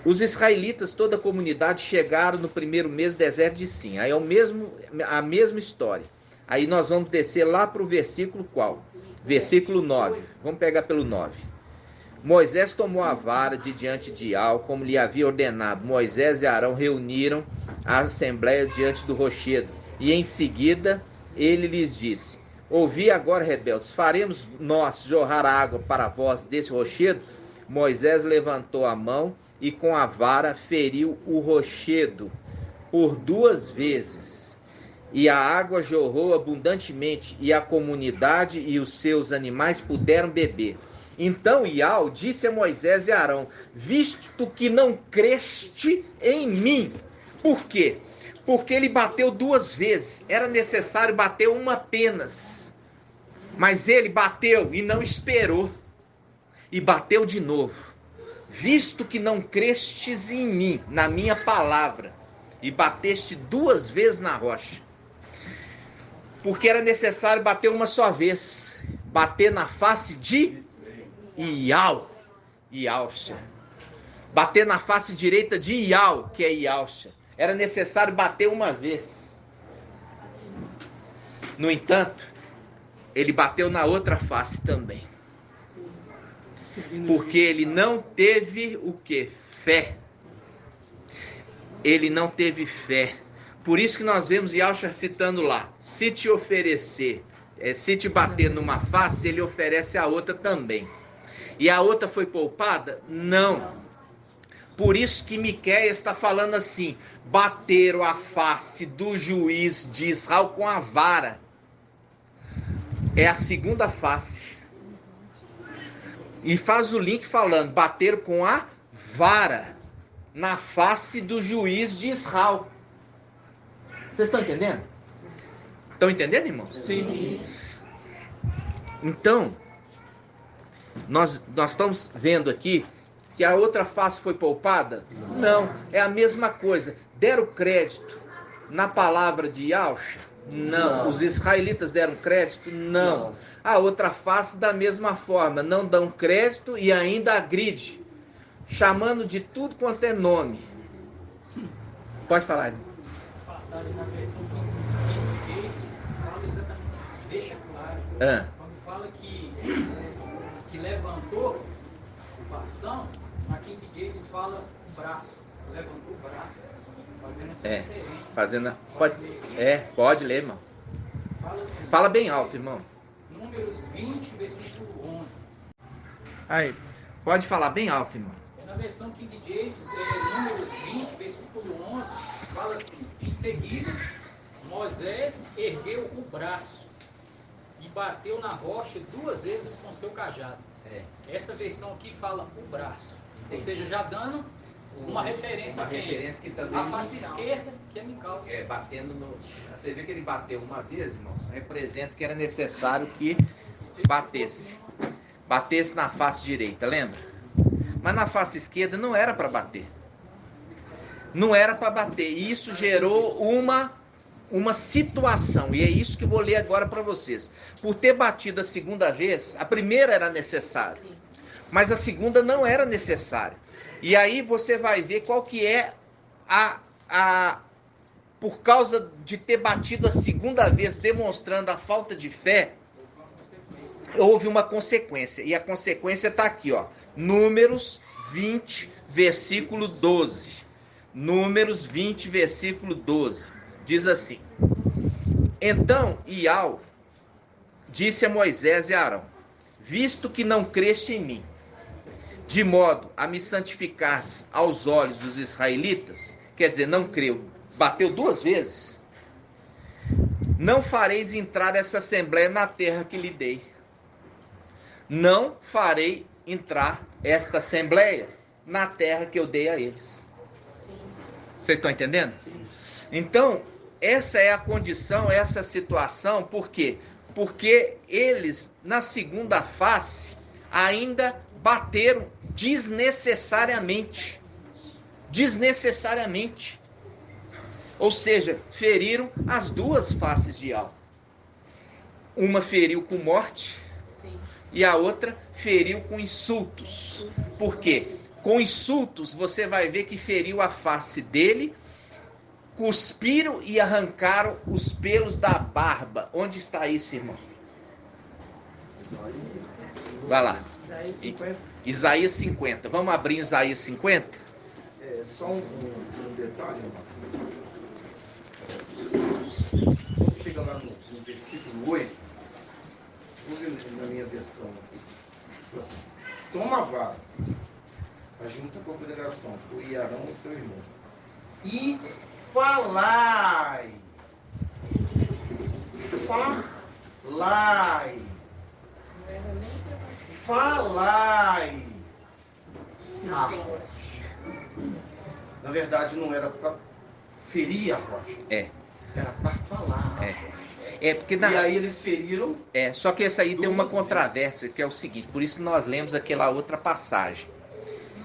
Os israelitas, toda a comunidade, chegaram no primeiro mês do deserto de Sim. Aí é a mesma história. Aí nós vamos descer lá para o versículo qual? Versículo 9. Vamos pegar pelo 9. Moisés tomou a vara de diante de Iau, como lhe havia ordenado. Moisés e Arão reuniram a assembleia diante do rochedo. E em seguida ele lhes disse: ouvi agora, rebeldes, faremos nós jorrar água para vós desse rochedo? Moisés levantou a mão e com a vara feriu o rochedo por 2 vezes. E a água jorrou abundantemente, e a comunidade e os seus animais puderam beber. Então Iau disse a Moisés e Arão: visto que não creste em mim. Por quê? Porque ele bateu 2 vezes. Era necessário bater uma apenas. Mas ele bateu e não esperou. E bateu de novo. Visto que não crestes em mim, na minha palavra, e bateste 2 vezes na rocha. Porque era necessário bater uma só vez. Bater na face de Iauxa. Bater na face direita de Iau, que é Iauxa. Era necessário bater uma vez. No entanto, ele bateu na outra face também. Porque ele não teve o quê? Fé. Ele não teve fé. Por isso que nós vemos Iauxa citando lá: se te oferecer, se te bater numa face, ele oferece a outra também. E a outra foi poupada? Não. Por isso que Miqueias está falando assim: bateram a face do juiz de Israel com a vara. É a segunda face. E faz o link falando: bateram com a vara na face do juiz de Israel. Vocês estão entendendo? Estão entendendo, irmãos? Sim. Então, nós estamos vendo aqui que a outra face foi poupada? Não, é a mesma coisa. Deram crédito na palavra de Iauxa? Não. Os israelitas deram crédito? Não. A outra face da mesma forma, não dão crédito e ainda agride, chamando de tudo quanto é nome. Pode falar, irmão. Passagem na versão King James fala exatamente isso, deixa claro. Quando fala que levantou o bastão, na King James fala o braço, levantou o braço, fazendo essa referência. Pode ler, irmão. Fala assim, fala bem alto, irmão. Números 20, versículo 11. Aí, pode falar bem alto, irmão. Na versão King James, Números 20, versículo 11, fala assim: em seguida, Moisés ergueu o braço e bateu na rocha 2 vezes com seu cajado. Essa versão aqui fala o braço. Ou seja, já dando uma referência a que também a face esquerda, que é Mical. Batendo no... Você vê que ele bateu uma vez, irmãos, representa que era necessário que batesse na face direita, lembra? Mas na face esquerda não era para bater. Não era para bater. E isso gerou uma situação. E é isso que eu vou ler agora para vocês. Por ter batido a segunda vez, a primeira era necessária. Mas a segunda não era necessária. E aí você vai ver qual que é por causa de ter batido a segunda vez, demonstrando a falta de fé, houve uma consequência. E a consequência está aqui, ó. Números 20, versículo 12. Números 20, versículo 12. Diz assim: então Iau disse a Moisés e a Arão: visto que não creste em mim, de modo a me santificares aos olhos dos israelitas, quer dizer, não creu, bateu 2 vezes, não fareis entrar essa assembleia na terra que lhe dei. Não farei entrar esta assembleia na terra que eu dei a eles. Vocês estão entendendo? Sim. Então, essa é a condição, essa situação, por quê? Porque eles, na segunda face, ainda bateram desnecessariamente. Desnecessariamente. Ou seja, feriram as duas faces de algo. Uma feriu com morte, sim, e a outra feriu com insultos. Por quê? Com insultos você vai ver que feriu a face dele, cuspiram e arrancaram os pelos da barba. Onde está isso, irmão? Vai lá. Isaías 50. Isaías 50. Vamos abrir Isaías 50? Só um detalhe, irmão. Quando chega lá no versículo 8, vou ver na minha versão aqui. Assim, toma a vara, ajunta com a congregação, tu e Arão e teu irmão, e falai. Na rocha. Na verdade, não era para ferir a rocha. Era para falar. Porque E aí eles feriram. Só que essa aí tem uma controvérsia, que é o seguinte, por isso que nós lemos aquela outra passagem.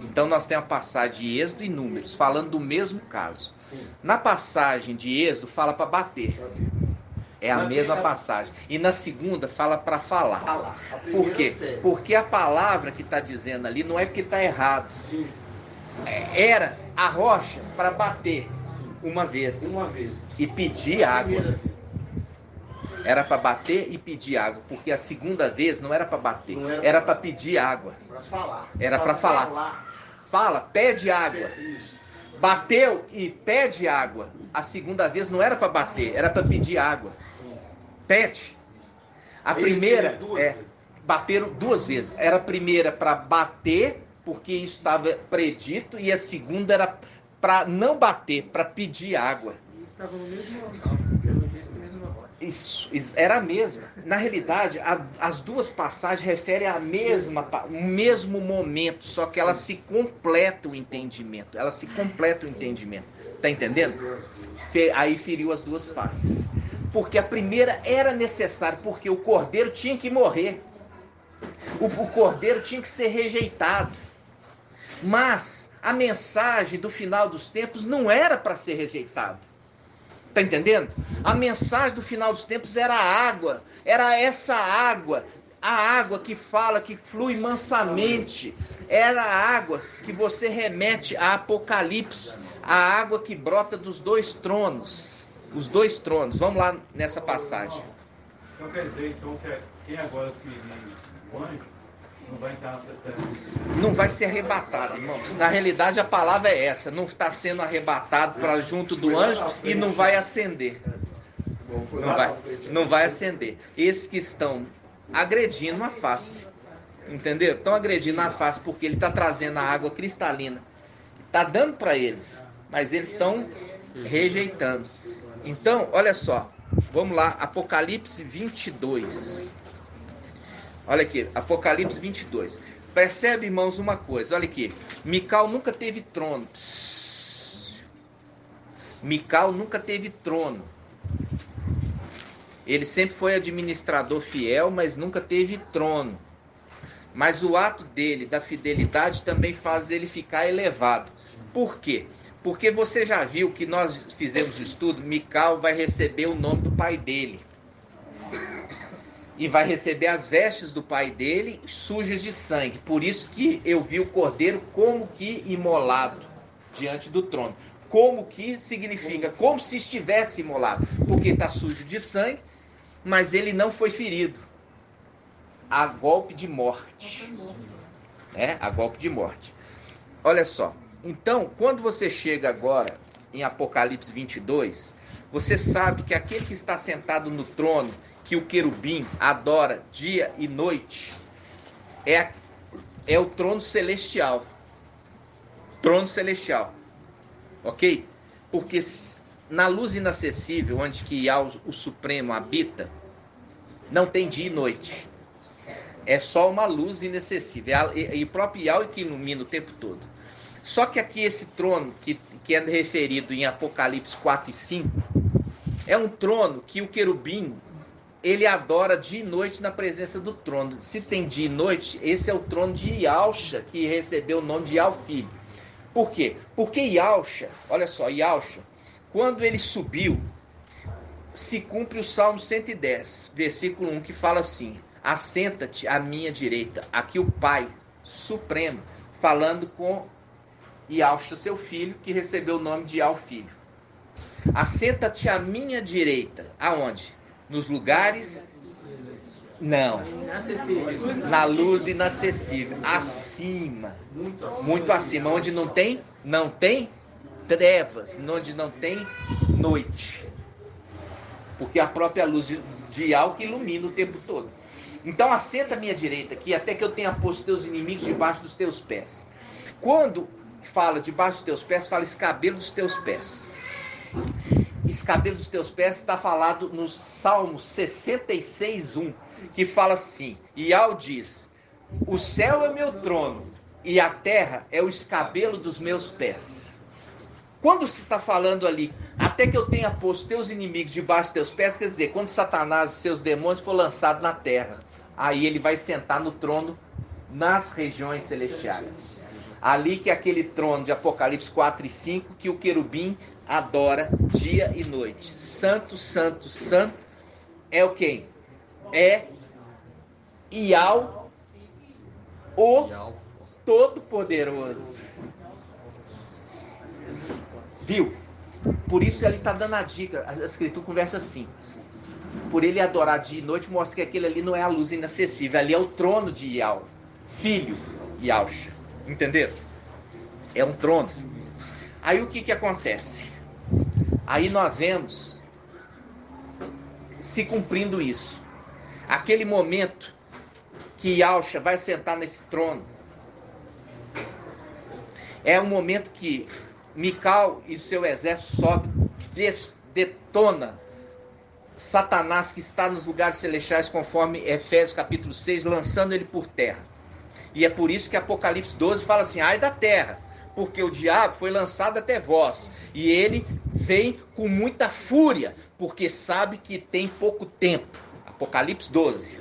Então nós temos a passagem de Êxodo e Números, falando do mesmo caso. Sim. Na passagem de Êxodo fala para bater. É a mesma passagem. E na segunda fala para falar. Por quê? Porque a palavra que está dizendo ali não é porque está errado. Sim. Era a rocha para bater uma vez. E pedir água. Era para bater e pedir água. Porque a segunda vez não era para bater. Era para pedir água. Era para falar. Fala, pede água. Bateu e pede água. A segunda vez não era para bater, era para pedir água. Pede. A primeira bateram duas vezes. Era a primeira para bater, porque isso estava predito, e a segunda era para não bater, para pedir água. Isso estava no mesmo local, pelo jeito mesmo agora. Isso, era a mesma. Na realidade, as duas passagens referem ao mesmo momento, só que elas se completam o entendimento. Tá entendendo? Aí feriu as duas faces. Porque a primeira era necessária, porque o cordeiro tinha que morrer. O cordeiro tinha que ser rejeitado. Mas a mensagem do final dos tempos não era para ser rejeitado. Tá entendendo? A mensagem do final dos tempos era a água. Era essa água. A água que fala, que flui mansamente. Era a água que você remete a Apocalipse. A água que brota dos dois tronos. Os dois tronos. Vamos lá nessa passagem. Então quer dizer que quem agora ferir o anjo não vai entrar na terra? Não vai ser arrebatado, irmãos. Na realidade a palavra é essa. Não está sendo arrebatado para junto do anjo e não vai acender. Não vai acender. Esses que estão agredindo a face. Entendeu? Estão agredindo a face porque ele está trazendo a água cristalina. Está dando para eles. Mas eles estão rejeitando. Então, olha só. Vamos lá. Apocalipse 22. Olha aqui. Apocalipse 22. Percebe, irmãos, uma coisa. Olha aqui. Mical nunca teve trono. Mical nunca teve trono. Ele sempre foi administrador fiel, mas nunca teve trono. Mas o ato dele, da fidelidade, também faz ele ficar elevado. Por quê? Porque você já viu que nós fizemos o estudo, Mical vai receber o nome do pai dele. E vai receber as vestes do pai dele sujas de sangue. Por isso que eu vi o cordeiro como que imolado diante do trono. Como que significa? Como se estivesse imolado. Porque está sujo de sangue, mas ele não foi ferido. A golpe de morte. A golpe de morte. Olha só. Então, quando você chega agora em Apocalipse 22, você sabe que aquele que está sentado no trono, que o querubim adora dia e noite, é o trono celestial. Trono celestial. Ok? Porque na luz inacessível, onde que o Supremo habita, não tem dia e noite. É só uma luz inacessível. E o próprio Yahweh que ilumina o tempo todo. Só que aqui esse trono, que é referido em Apocalipse 4 e 5, é um trono que o querubim ele adora dia e noite na presença do trono. Se tem dia e noite, esse é o trono de Yahusha, que recebeu o nome de Yahweh Filho. Por quê? Porque Yahusha, olha só, Yahusha, quando ele subiu, se cumpre o Salmo 110, versículo 1, que fala assim: assenta-te à minha direita. Aqui o Pai Supremo falando com Yahusha, seu filho, que recebeu o nome de Yahweh Filho. Assenta-te à minha direita. Aonde? Nos lugares? Não. Na luz inacessível. Acima. Muito acima. Onde não tem trevas. Onde não tem noite. Porque a própria luz de Yahweh que ilumina o tempo todo. Então assenta à minha direita aqui, até que eu tenha posto teus inimigos debaixo dos teus pés. Quando fala debaixo dos teus pés, fala escabelo dos teus pés. Escabelo dos teus pés está falado no Salmo 66:1, que fala assim: Yahweh diz: o céu é meu trono e a terra é o escabelo dos meus pés. Quando se está falando ali, até que eu tenha posto teus inimigos debaixo dos teus pés, quer dizer, quando Satanás e seus demônios for lançado na terra, aí ele vai sentar no trono nas regiões celestiais. Ali que é aquele trono de Apocalipse 4 e 5, que o querubim adora dia e noite. Santo, santo, santo é o quem? É Yahweh, o Todo-Poderoso. Viu? Por isso ele está dando a dica. A Escritura conversa assim: por ele adorar dia e noite, mostra que aquele ali não é a luz inacessível. Ali é o trono de Yahweh, filho Yahusha. Entenderam? É um trono. Aí o que acontece? Aí nós vemos se cumprindo isso. Aquele momento que Yahusha vai sentar nesse trono é um momento que Micael e seu exército sobe, detona Satanás, que está nos lugares celestiais, conforme Efésios capítulo 6, lançando ele por terra. E é por isso que Apocalipse 12 fala assim: ai da terra, porque o diabo foi lançado até vós, e ele vem com muita fúria, porque sabe que tem pouco tempo. Apocalipse 12.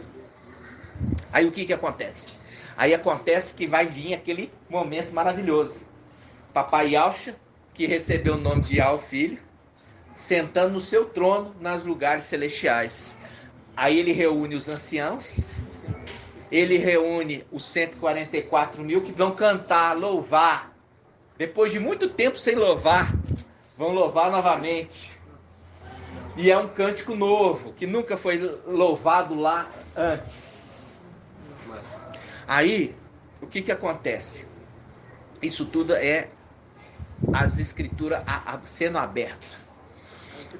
Aí o que acontece? Aí acontece que vai vir aquele momento maravilhoso. Papai Yahusha, que recebeu o nome de Yahweh Filho, sentando no seu trono nas lugares celestiais. Aí ele reúne os anciãos, ele reúne os 144 mil que vão cantar, louvar. Depois de muito tempo sem louvar, vão louvar novamente. E é um cântico novo, que nunca foi louvado lá antes. Aí, o que acontece? Isso tudo é as escrituras sendo abertas.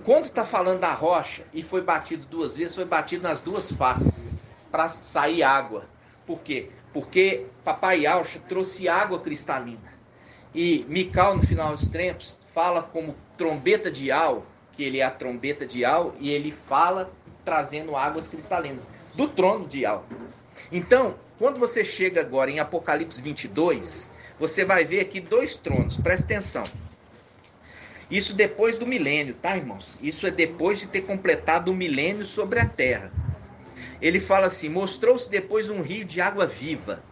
Quando está falando da rocha e foi batido 2 vezes, foi batido nas 2 faces para sair água. Por quê? Porque Papai Yahusha trouxe água cristalina. E Micael, no final dos tempos, fala como trombeta de Yahweh, que ele é a trombeta de Yahweh, e ele fala trazendo águas cristalinas do trono de Yahweh. Então, quando você chega agora em Apocalipse 22, você vai ver aqui 2 tronos, presta atenção. Isso depois do milênio, tá, irmãos? Isso é depois de ter completado o milênio sobre a terra. Ele fala assim: mostrou-se depois um rio de água viva,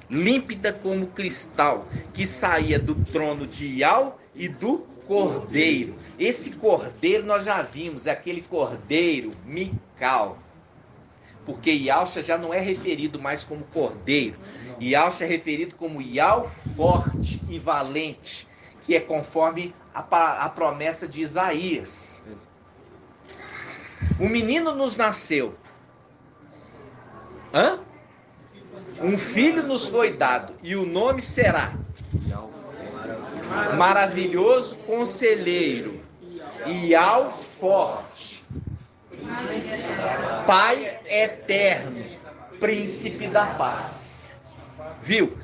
límpida como cristal, que saía do trono de Yahweh e do Cordeiro. Esse Cordeiro nós já vimos, é aquele Cordeiro, Micael. Porque Yahusha já não é referido mais como Cordeiro. Yahusha é referido como Yahweh forte e valente, que é conforme a promessa de Isaías. Um menino nos nasceu. Um filho nos foi dado, e o nome será Maravilhoso Conselheiro, Yahweh forte, Pai eterno, Príncipe da paz. Viu?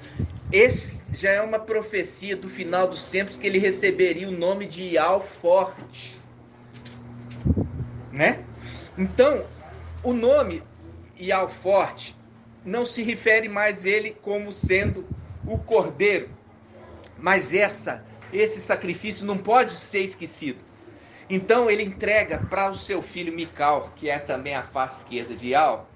Esse já é uma profecia do final dos tempos, que ele receberia o nome de Yahweh forte, né? Então, o nome Yahweh forte não se refere mais a ele como sendo o Cordeiro, mas esse sacrifício não pode ser esquecido. Então ele entrega para o seu filho Mical, que é também a face esquerda de Ial,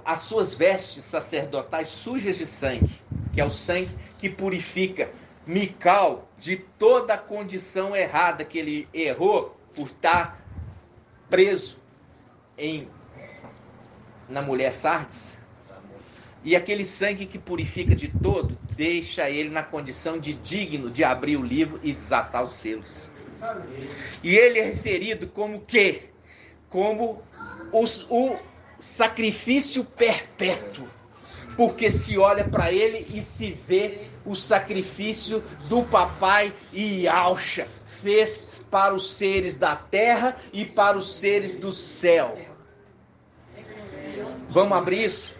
as suas vestes sacerdotais sujas de sangue, que é o sangue que purifica Mical de toda a condição errada que ele errou por estar preso na mulher Sardes. E aquele sangue que purifica de todo, deixa ele na condição de digno de abrir o livro e desatar os selos. E ele é referido como quê? Como o sacrifício perpétuo. Porque se olha para ele e se vê o sacrifício do papai Ialcha fez para os seres da terra e para os seres do céu. Vamos abrir isso?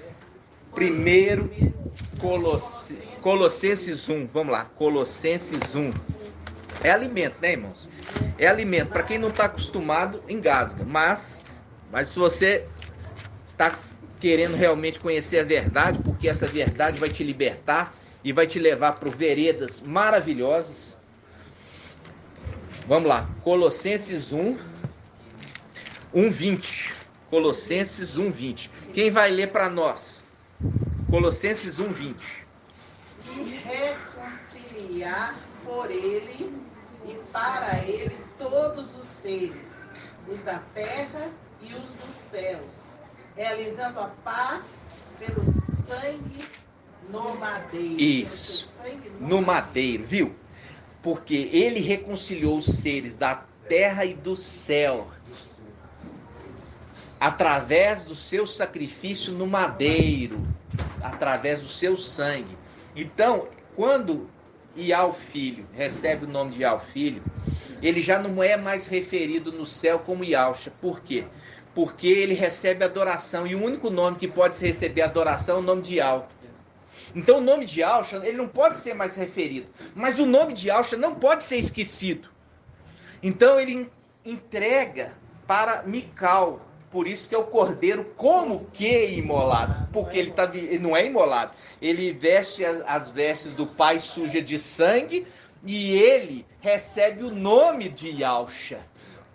Primeiro Colossenses 1. Vamos lá, Colossenses 1. É alimento, né, irmãos? É alimento. Para quem não está acostumado, engasga. Mas se você está querendo realmente conhecer a verdade, porque essa verdade vai te libertar e vai te levar para veredas maravilhosas. Vamos lá, Colossenses 1, 1:20. Colossenses 1:20. Quem vai ler para nós? Colossenses 1:20. E reconciliar por ele e para ele todos os seres, os da terra e os dos céus, realizando a paz pelo sangue no madeiro. Isso, no madeiro, viu? Porque ele reconciliou os seres da terra e do céu através do seu sacrifício no madeiro, através do seu sangue. Então, quando Ial Filho recebe o nome de Ial Filho, ele já não é mais referido no céu como Ialcha. Por quê? Porque ele recebe adoração, e o único nome que pode receber adoração é o nome de Ial. Então o nome de Ialcha, ele não pode ser mais referido, mas o nome de Ialcha não pode ser esquecido. Então ele entrega para Mical, por isso que é o cordeiro como que imolado, porque ele não é imolado, ele veste as vestes do pai suja de sangue, e ele recebe o nome de Ialcha,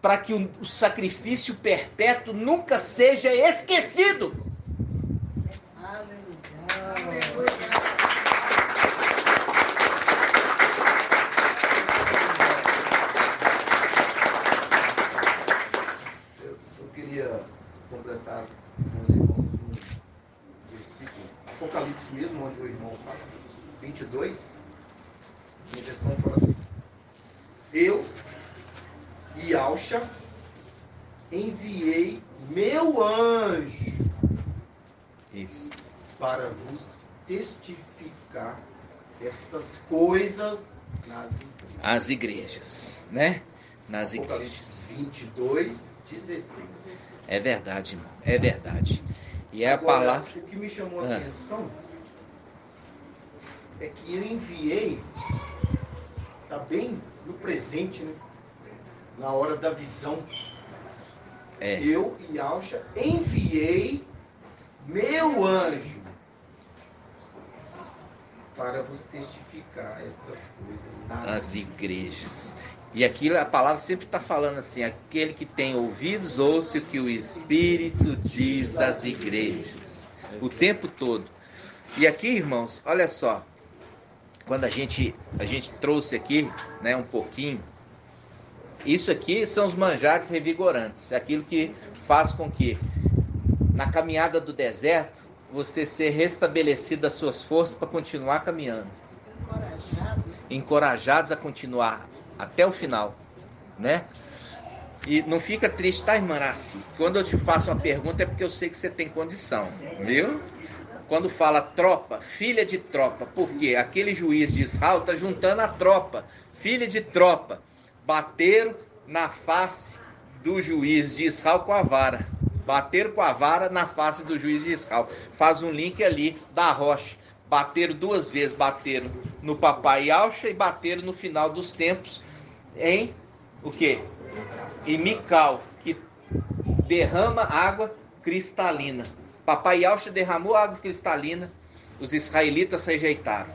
para que o sacrifício perpétuo nunca seja esquecido. Eu queria completar com os irmãos um versículo, Apocalipse mesmo, onde o irmão fala, 22, minha versão fala assim: eu, Ialcha, enviei meu anjo para vos testificar estas coisas nas igrejas, né? Nas igrejas. 22:16. É verdade, irmão. É verdade. E é agora, a palavra. O que me chamou a atenção é que eu enviei, está bem no presente, né? Na hora da visão. Eu, Ialcha, enviei meu anjo para vos testificar estas coisas nas igrejas. E aqui a palavra sempre está falando assim: aquele que tem ouvidos, ouça o que o Espírito diz às igrejas. O tempo todo. E aqui, irmãos, olha só. Quando a gente trouxe aqui, né, um pouquinho. Isso aqui são os manjares revigorantes. Aquilo que faz com que, na caminhada do deserto, você ser restabelecido das suas forças para continuar caminhando. Encorajados a continuar até o final, né? E não fica triste, tá, irmã Araci? Quando eu te faço uma pergunta é porque eu sei que você tem condição, viu? Quando fala tropa, filha de tropa, porque aquele juiz de Israel está juntando a tropa, filha de tropa, bateram na face do juiz de Israel com a vara. Bateram com a vara na face do juiz de Israel. Faz um link ali da rocha. Bateram duas vezes, bateram no papai Ialcha e bateram no final dos tempos em o quê? Em Mical, que derrama água cristalina. Papai Ialcha derramou água cristalina, os israelitas rejeitaram.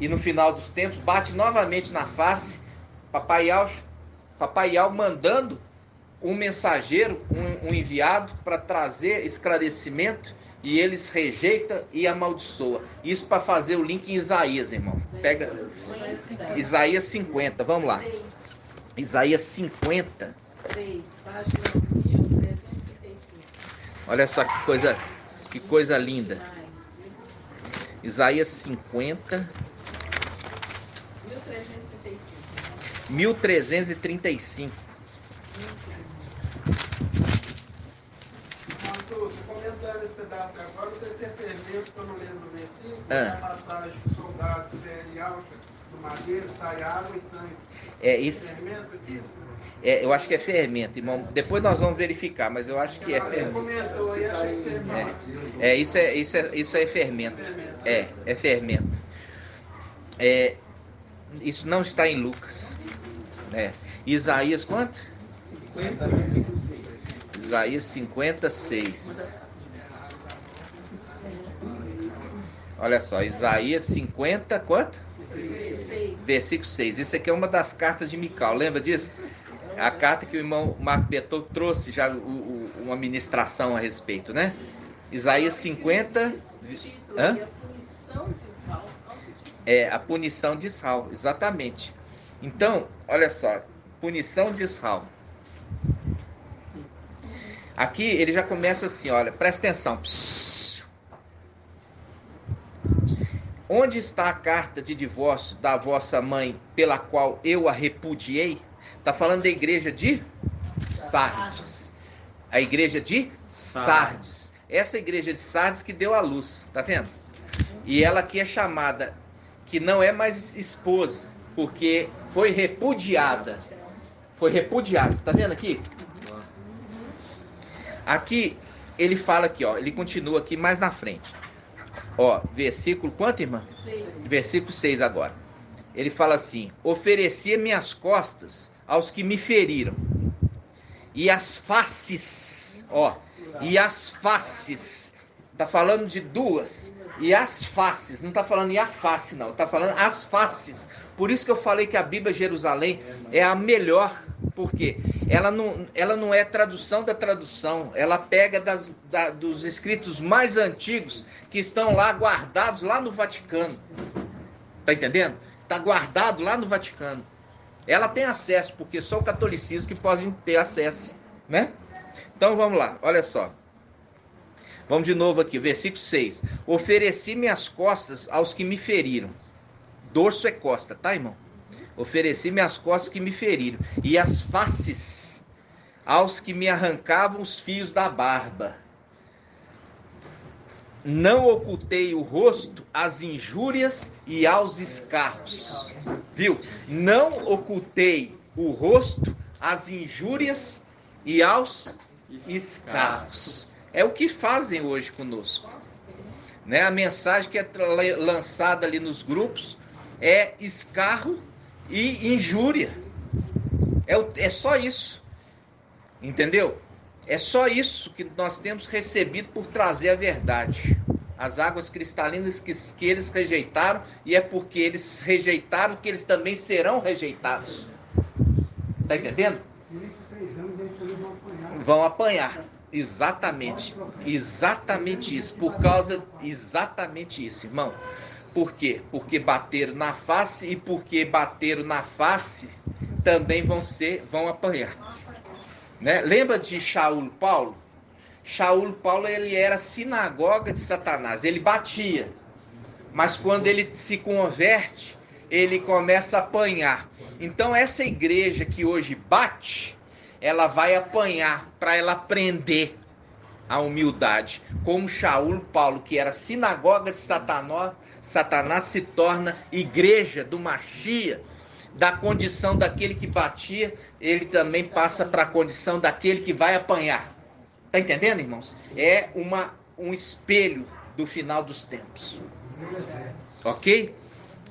E no final dos tempos bate novamente na face, papai Ialcha Papai Yahweh mandando um mensageiro, um enviado para trazer esclarecimento, e eles rejeitam e amaldiçoam. Isso para fazer o link em Isaías, irmão. Pega Isaías 50, vamos lá. Isaías 50. 6, página 1335. Olha só que coisa linda. Isaías 50. 1335. Você comentando esse pedaço agora, não sei se é fermento, que eu não lembro o versículo, a passagem do soldado de alça do madeiro, sai água e sangue. É isso. Fermento aqui? Eu acho que é fermento, irmão. Depois nós vamos verificar, mas eu acho que é Você fermento. comentou aí, achei que você fala. Isso é fermento. É fermento. Isso não está em Lucas. Isaías quanto? 56. Isaías 56. Olha só, Isaías 50, quanto? 6. Versículo 6. Isso aqui é uma das cartas de Mical, lembra disso? A carta que o irmão Marco Betou trouxe já uma ministração a respeito, né? Isaías 50. Hã? A punição de Israel, exatamente. Então, olha só, punição de Israel. Aqui ele já começa assim, olha, presta atenção. Psss. Onde está a carta de divórcio da vossa mãe, pela qual eu a repudiei? Está falando da igreja de Sardes. A igreja de Sardes. Essa igreja de Sardes que deu à luz, tá vendo? E ela aqui é chamada, que não é mais esposa, porque foi repudiada. Foi repudiada, tá vendo aqui? Aqui, ele fala aqui, ó, ele continua aqui mais na frente. Ó, versículo, quanto, irmã? 6. Versículo 6 agora. Ele fala assim: oferecia minhas costas aos que me feriram, e as faces, ó, e as faces, tá falando de duas, e as faces, não tá falando e a face não, tá falando as faces. Por isso que eu falei que a Bíblia Jerusalém é a melhor, porque ela não é tradução da tradução, ela pega dos escritos mais antigos que estão lá guardados lá no Vaticano. Tá entendendo? Tá guardado lá no Vaticano. Ela tem acesso, porque só o catolicismo que pode ter acesso, né? Então vamos lá, olha só. Vamos de novo aqui, versículo 6. Ofereci minhas costas aos que me feriram. Dorso é costa, tá, irmão? Ofereci minhas costas que me feriram, e as faces aos que me arrancavam os fios da barba. Não ocultei o rosto às injúrias e aos escarros. Viu? Não ocultei o rosto às injúrias e aos escarros. É o que fazem hoje conosco, né? A mensagem que é lançada ali nos grupos é escarro e injúria. É só isso, entendeu? É só isso que nós temos recebido por trazer a verdade. As águas cristalinas que eles rejeitaram, e é porque eles rejeitaram que eles também serão rejeitados. Tá entendendo? Por isso, 3 anos eles também vão apanhar. Vão apanhar. Exatamente. Exatamente isso. Por causa... Exatamente isso, irmão. Por quê? Porque bateram na face, e porque bateram na face, também vão apanhar. Né? Lembra de Shaul Paulo? Shaul Paulo, ele era sinagoga de Satanás, ele batia. Mas quando ele se converte, ele começa a apanhar. Então essa igreja que hoje bate, ela vai apanhar para ela aprender a humildade. Como Shaul Paulo, que era sinagoga de Satanás se torna igreja do Machia. Da condição daquele que batia, ele também passa para a condição daquele que vai apanhar. Tá entendendo, irmãos? É um espelho do final dos tempos. Ok?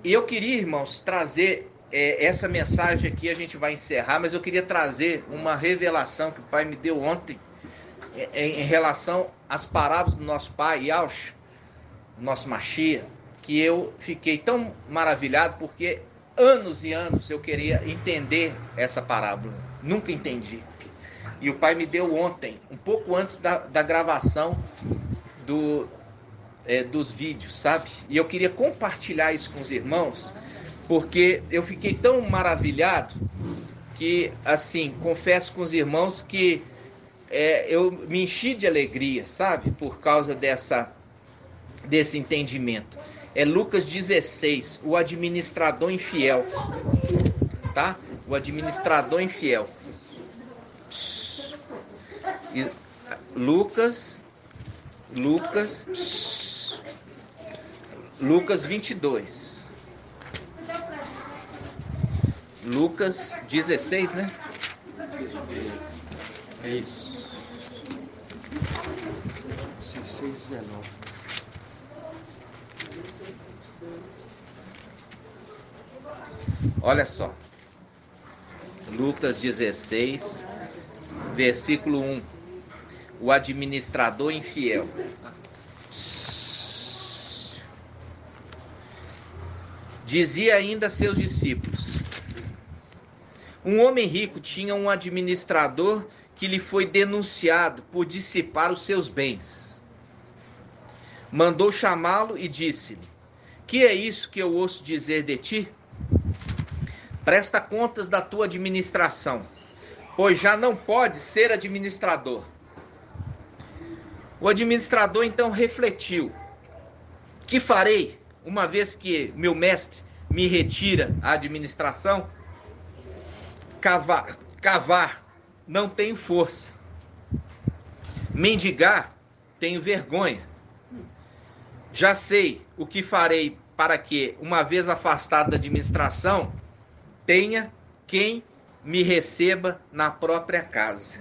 E eu queria, irmãos, trazer essa mensagem aqui, a gente vai encerrar, mas eu queria trazer uma revelação que o Pai me deu ontem em relação às parábolas do nosso pai, Yahshua, nosso Machia, que eu fiquei tão maravilhado, porque anos e anos eu queria entender essa parábola. Nunca entendi. E o pai me deu ontem, um pouco antes da gravação dos vídeos, sabe? E eu queria compartilhar isso com os irmãos, porque eu fiquei tão maravilhado que, assim, confesso com os irmãos que eu me enchi de alegria, sabe? Por causa desse entendimento. É Lucas 16, o administrador infiel, tá? O administrador infiel. Lucas 22. Lucas 16, né? É isso. 16, 19. Olha só. Lucas 16, versículo 1. O administrador infiel. Dizia ainda a seus discípulos: um homem rico tinha um administrador que lhe foi denunciado por dissipar os seus bens. Mandou chamá-lo e disse-lhe: que é isso que eu ouço dizer de ti? Presta contas da tua administração, pois já não pode ser administrador. O administrador então refletiu: que farei, uma vez que meu mestre me retira a administração? Cavar, não tenho força. Mendigar, tenho vergonha. Já sei o que farei para que, uma vez afastado da administração, tenha quem me receba na própria casa.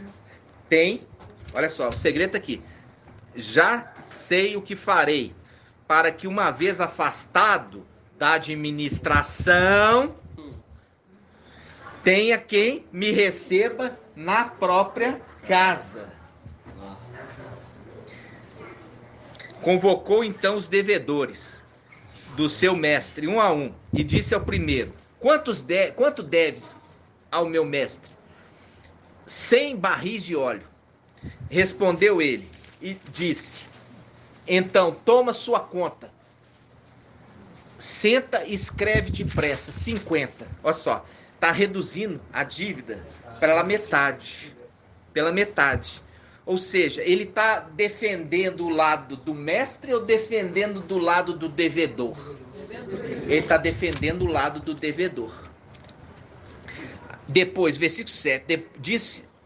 Olha só, o segredo aqui. Já sei o que farei para que, uma vez afastado da administração, tenha quem me receba na própria casa. Convocou então os devedores do seu mestre, um a um, e disse ao primeiro: quanto deves ao meu mestre? 100 barris de óleo. Respondeu ele e disse: então toma sua conta, senta e escreve depressa 50. Olha só, está reduzindo a dívida pela metade. Ou seja, ele está defendendo o lado do mestre ou defendendo do lado do devedor? Ele está defendendo o lado do devedor. Depois, versículo 7,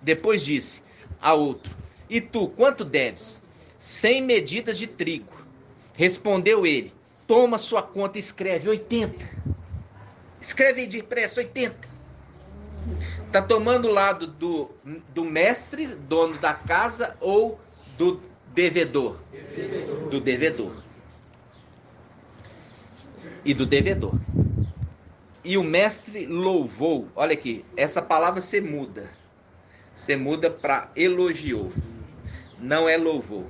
depois disse a outro: e tu, quanto deves? 100 medidas de trigo. Respondeu ele: toma sua conta e escreve 80. Escreve aí depressa, 80. Está tomando o lado do mestre, dono da casa, ou do devedor? Do devedor. E do devedor. E o mestre louvou. Olha aqui, essa palavra você muda. Você muda para elogiou. Não é louvor.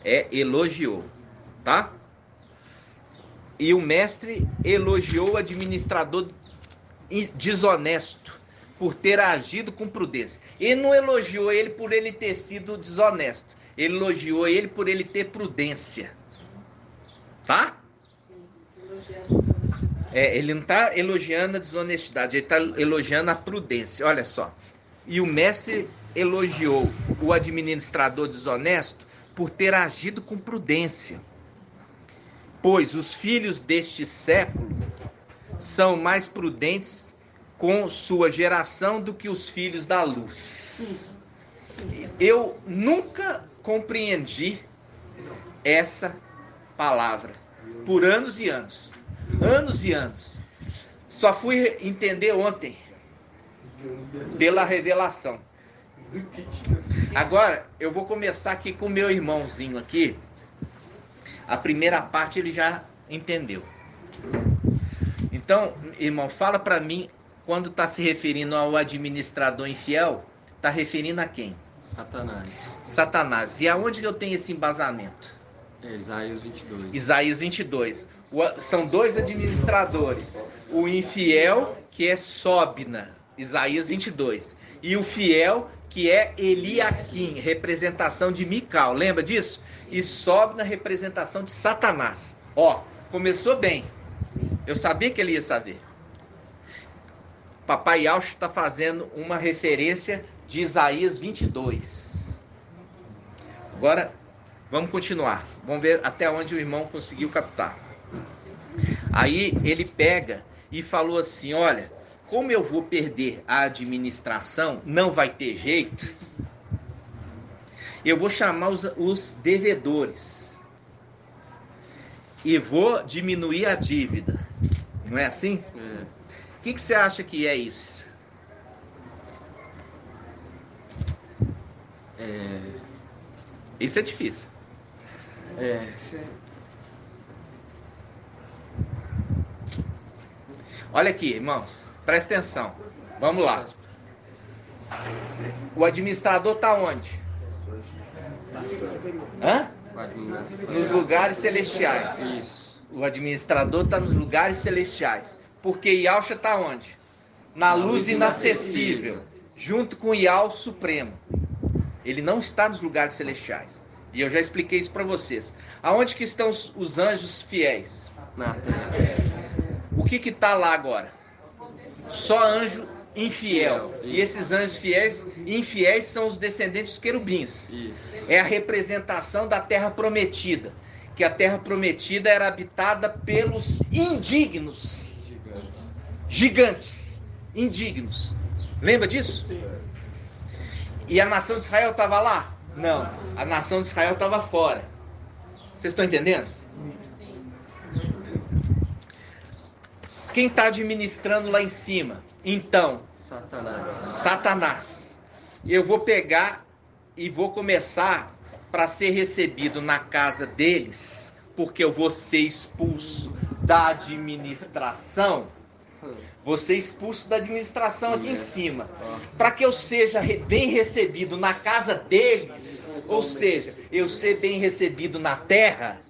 É elogiou. Tá? E o mestre elogiou o administrador desonesto por ter agido com prudência. Ele não elogiou ele por ele ter sido desonesto. Ele elogiou ele por ele ter prudência. Tá? Sim, ele não está elogiando a desonestidade, ele está elogiando a prudência. Olha só. E o mestre elogiou o administrador desonesto por ter agido com prudência. Pois os filhos deste século são mais prudentes com sua geração do que os filhos da luz. Eu nunca compreendi essa palavra por anos e anos. Anos e anos. Só fui entender ontem pela revelação. Agora eu vou começar aqui com o meu irmãozinho aqui. A primeira parte ele já entendeu. Então, irmão, fala para mim, quando está se referindo ao administrador infiel, está referindo a quem? Satanás. Satanás. E aonde que eu tenho esse embasamento? É Isaías 22. Isaías 22. São dois administradores. O infiel, que é Sobna, Isaías 22. E o fiel, que é Eliaquim, representação de Mical. Lembra disso? E Sobna, representação de Satanás. Ó, começou bem. Eu sabia que ele ia saber. Papai Yauch está fazendo uma referência de Isaías 22. Agora, vamos continuar. Vamos ver até onde o irmão conseguiu captar. Aí ele pega e falou assim, olha, como eu vou perder a administração, não vai ter jeito, eu vou chamar os devedores e vou diminuir a dívida. Não é assim? O que você acha que é isso? Isso é difícil. Olha aqui, irmãos, presta atenção. Vamos lá. O administrador está onde? Nos lugares celestiais. Isso. O administrador está nos lugares celestiais. Porque Yaucha está onde? Na luz inacessível, junto com o Yau Supremo. Ele não está nos lugares celestiais. E eu já expliquei isso para vocês. Aonde que estão os anjos fiéis? Na terra. O que está lá agora? Só anjo infiel. E esses anjos infiéis são os descendentes dos querubins. Isso. É a representação da terra prometida. Que a terra prometida era habitada pelos indignos. Gigantes. Indignos. Lembra disso? Sim. E a nação de Israel estava lá? Não. A nação de Israel estava fora. Vocês estão entendendo? Quem está administrando lá em cima? Então, Satanás. Eu vou pegar e vou começar para ser recebido na casa deles, porque eu vou ser expulso da administração. Vou ser expulso da administração aqui em cima. Para que eu seja bem recebido na casa deles, ou seja, eu ser bem recebido na terra,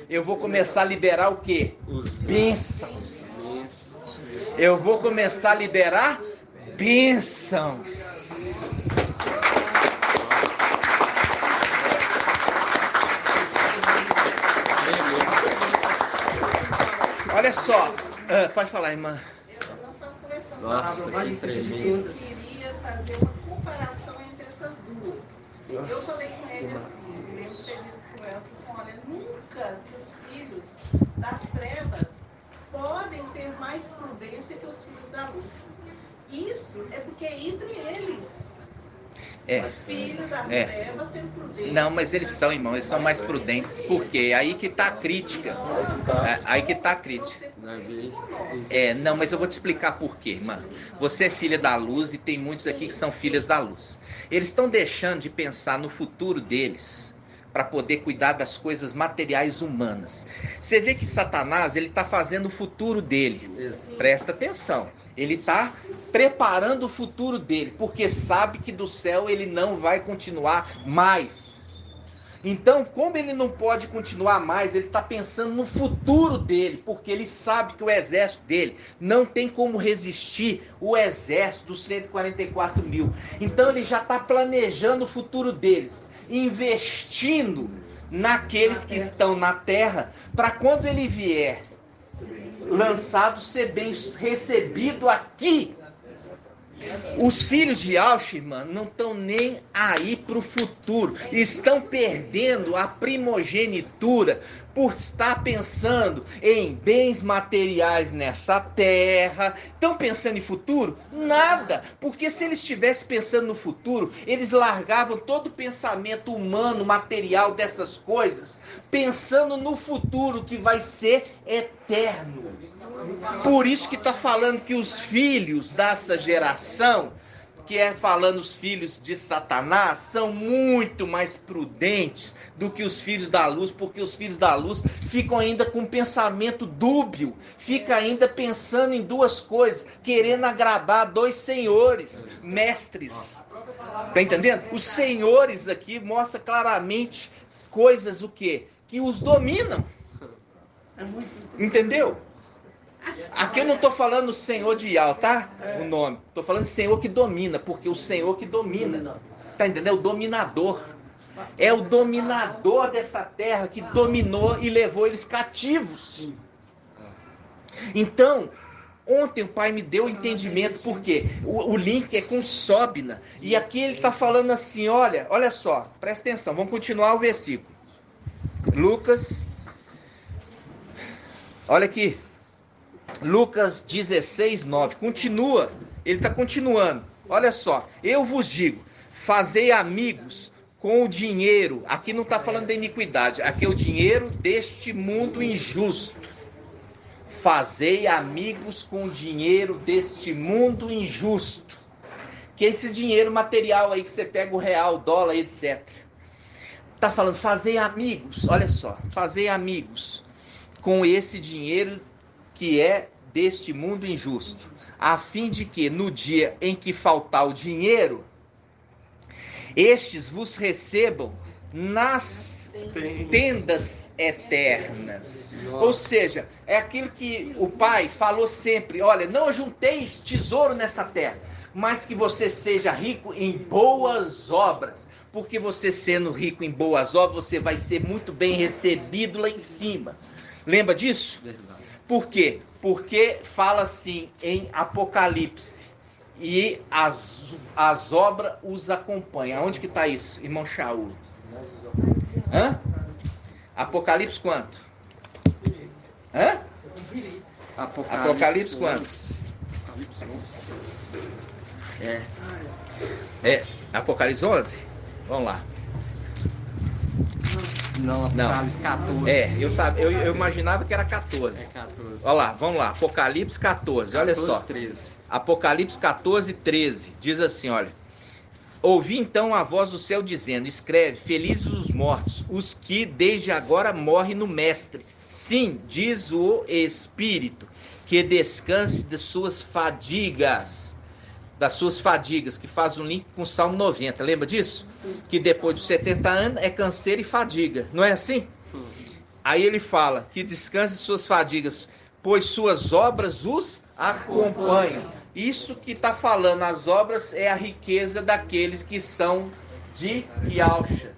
eu vou começar a liberar o quê? Bênçãos. Eu vou começar a liberar bênçãos. Olha só. Pode falar, irmã. Nós estamos conversando Nossa, que tremendo. Eu queria fazer uma comparação entre essas duas. Eu falei com ele assim, eu lembro de ter dito com ela assim, olha, nunca que os filhos das trevas podem ter mais prudência que os filhos da luz. Isso é porque entre eles, os filhos das trevas são prudentes. Não, mas eles são, irmão, eles são mais prudentes. Por quê? Aí que está a crítica. Aí que está a crítica. Não, mas eu vou te explicar por quê, irmã. Você é filha da luz e tem muitos aqui que são filhas da luz. Eles estão deixando de pensar no futuro deles para poder cuidar das coisas materiais humanas. Você vê que Satanás, ele está fazendo o futuro dele. Presta atenção. Ele está preparando o futuro dele, porque sabe que do céu ele não vai continuar mais. Então, como ele não pode continuar mais, ele está pensando no futuro dele, porque ele sabe que o exército dele não tem como resistir o exército dos 144 mil. Então, ele já está planejando o futuro deles, investindo naqueles que estão na terra, para quando ele vier lançado, ser bem recebido aqui. Os filhos de Yauch, irmã, não estão nem aí para o futuro. Estão perdendo a primogenitura por estar pensando em bens materiais nessa terra. Estão pensando em futuro? Nada. Porque se eles estivessem pensando no futuro, eles largavam todo o pensamento humano, material dessas coisas, pensando no futuro que vai ser eterno. Por isso que está falando que os filhos dessa geração, que é falando os filhos de Satanás, são muito mais prudentes do que os filhos da luz, porque os filhos da luz ficam ainda com um pensamento dúbio, ficam ainda pensando em duas coisas, querendo agradar dois senhores, mestres. Tá entendendo? Os senhores aqui mostram claramente coisas o quê? Que os dominam. É muito Entendeu? Aqui eu não estou falando Senhor de Yahweh, tá? O nome. Estou falando Senhor que domina, porque o Senhor que domina. Tá entendendo? É o dominador. É o dominador dessa terra que dominou e levou eles cativos. Então, ontem o pai me deu o entendimento, porque o link é com Sobna. E aqui ele está falando assim, olha só, presta atenção, vamos continuar o versículo. Lucas, olha aqui, Lucas 16, 9, continua, ele está continuando, olha só, eu vos digo, fazei amigos com o dinheiro, aqui não está falando da iniquidade, aqui é o dinheiro deste mundo injusto. Fazei amigos com o dinheiro deste mundo injusto. Que é esse dinheiro material aí que você pega o real, o dólar, etc. Está falando, fazei amigos, olha só, fazei amigos com esse dinheiro que é deste mundo injusto, a fim de que no dia em que faltar o dinheiro, estes vos recebam nas tendas eternas. Ou seja, é aquilo que o pai falou sempre, olha, não junteis tesouro nessa terra, mas que você seja rico em boas obras, porque você sendo rico em boas obras, você vai ser muito bem recebido lá em cima. Lembra disso? Por quê? Porque fala assim em Apocalipse, e as obras os acompanham. Onde que está isso, irmão Shaul? Hã? Apocalipse quanto? Hã? Apocalipse quanto? Apocalipse 11? Vamos lá. Não, Apocalipse 14. Eu imaginava que era 14. É 14. Olha lá, vamos lá. Apocalipse 14, olha só. 13. Apocalipse 14, 13. Diz assim, olha. Ouvi então a voz do céu dizendo, escreve, felizes os mortos, os que desde agora morrem no mestre. Sim, diz o Espírito, que descanse das suas fadigas, que faz um link com o Salmo 90, lembra disso? Que depois dos 70 anos é canseiro e fadiga, não é assim? Aí ele fala, que descanse de suas fadigas, pois suas obras os acompanham. Isso que está falando, as obras é a riqueza daqueles que são de Yahshua.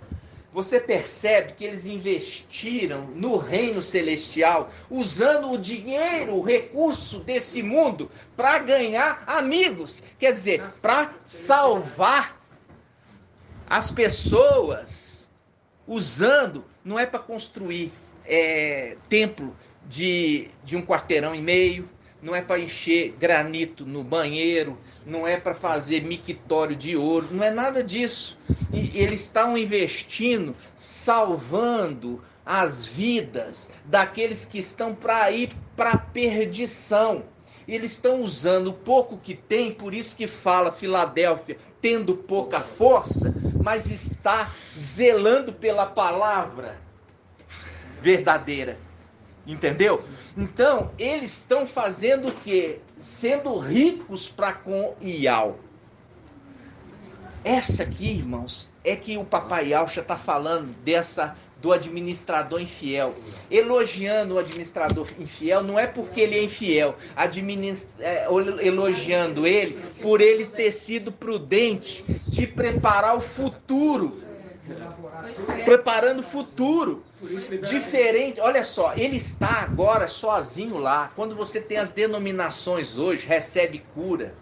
Você percebe que eles investiram no reino celestial, usando o dinheiro, o recurso desse mundo, para ganhar amigos. Quer dizer, para salvar as pessoas, usando, não é para construir templo de 1,5 quarteirão, não é para encher granito no banheiro, não é para fazer mictório de ouro, não é nada disso. E eles estão investindo, salvando as vidas daqueles que estão para ir para a perdição. Eles estão usando o pouco que tem, por isso que fala Filadélfia, tendo pouca força, mas está zelando pela palavra verdadeira. Entendeu? Então, eles estão fazendo o quê? Sendo ricos para com Yahweh. Essa aqui, irmãos, é que o papai Yahshua está falando do administrador infiel. Elogiando o administrador infiel, não é porque ele é infiel. Elogiando ele por ele ter sido prudente de preparar o futuro. Preparando o futuro. Diferente, olha só, ele está agora sozinho lá. Quando você tem as denominações hoje, recebe cura.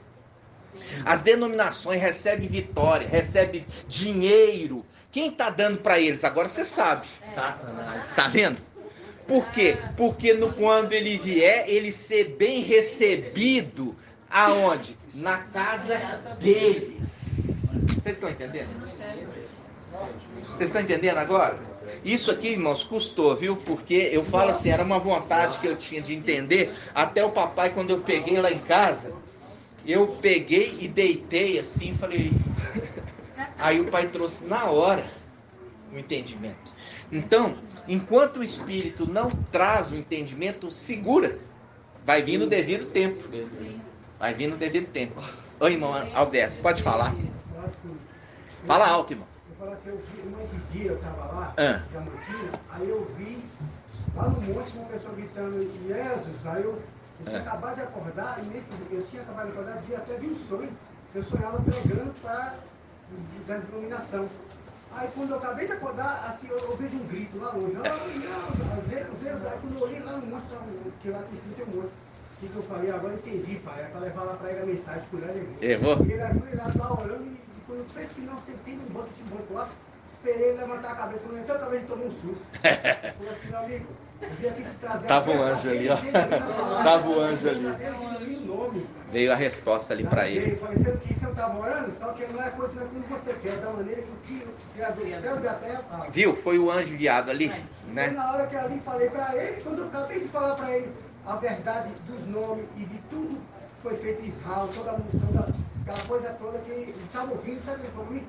As denominações recebem vitória, recebem dinheiro. Quem está dando para eles? Agora você sabe. Satanás. Está vendo? Por quê? Porque quando ele vier, ele ser bem recebido. Aonde? Na casa deles. Vocês estão entendendo? Vocês estão entendendo agora? Isso aqui, irmãos, custou, viu? Porque eu falo assim, era uma vontade que eu tinha de entender. Até o papai, quando eu peguei lá em casa, eu peguei e deitei assim, falei... Aí o pai trouxe na hora o entendimento. Então, enquanto o Espírito não traz o entendimento, segura. Vai vir no devido tempo. Vai vir no devido tempo. Oi, irmão Alberto, pode falar. Fala alto, irmão. Eu falo assim, esse dia eu estava lá, aí eu vi lá no monte, uma pessoa gritando Jesus, aí eu tinha acabado de acordar, e eu tinha acabado de acordar, até de um sonho, eu sonhava pregando para da denominação. Aí quando eu acabei de acordar, assim, eu vejo um grito lá longe, aí quando eu olhei lá no monte, que lá em cima tem um monte. O que eu falei? Agora eu entendi, pai. É para levar lá para ele a mensagem, cuidar da igreja. Eu vou. E ele ajoelhado lá orando, e quando eu fez que não, sentei num banco, tinha um banco lá, esperei ele levantar a cabeça. Quando eu entrei, talvez ele tomou um susto. Falei assim, meu amigo, eu vim aqui te trazer. Tava um anjo ali, ó. Tava um anjo ali. Nome. Veio a resposta ali para ele. Eu falei, você não estava orando? Só que não é coisa, não é como você quer, da maneira que o Criador do céu e da terra fala. Viu? Foi o anjo enviado ali, né? Foi na hora que eu ali falei para ele, quando eu acabei de falar para ele a verdade dos nomes e de tudo que foi feito em Israel, toda a música, aquela coisa toda que ele estava ouvindo, sabe o que falou comigo?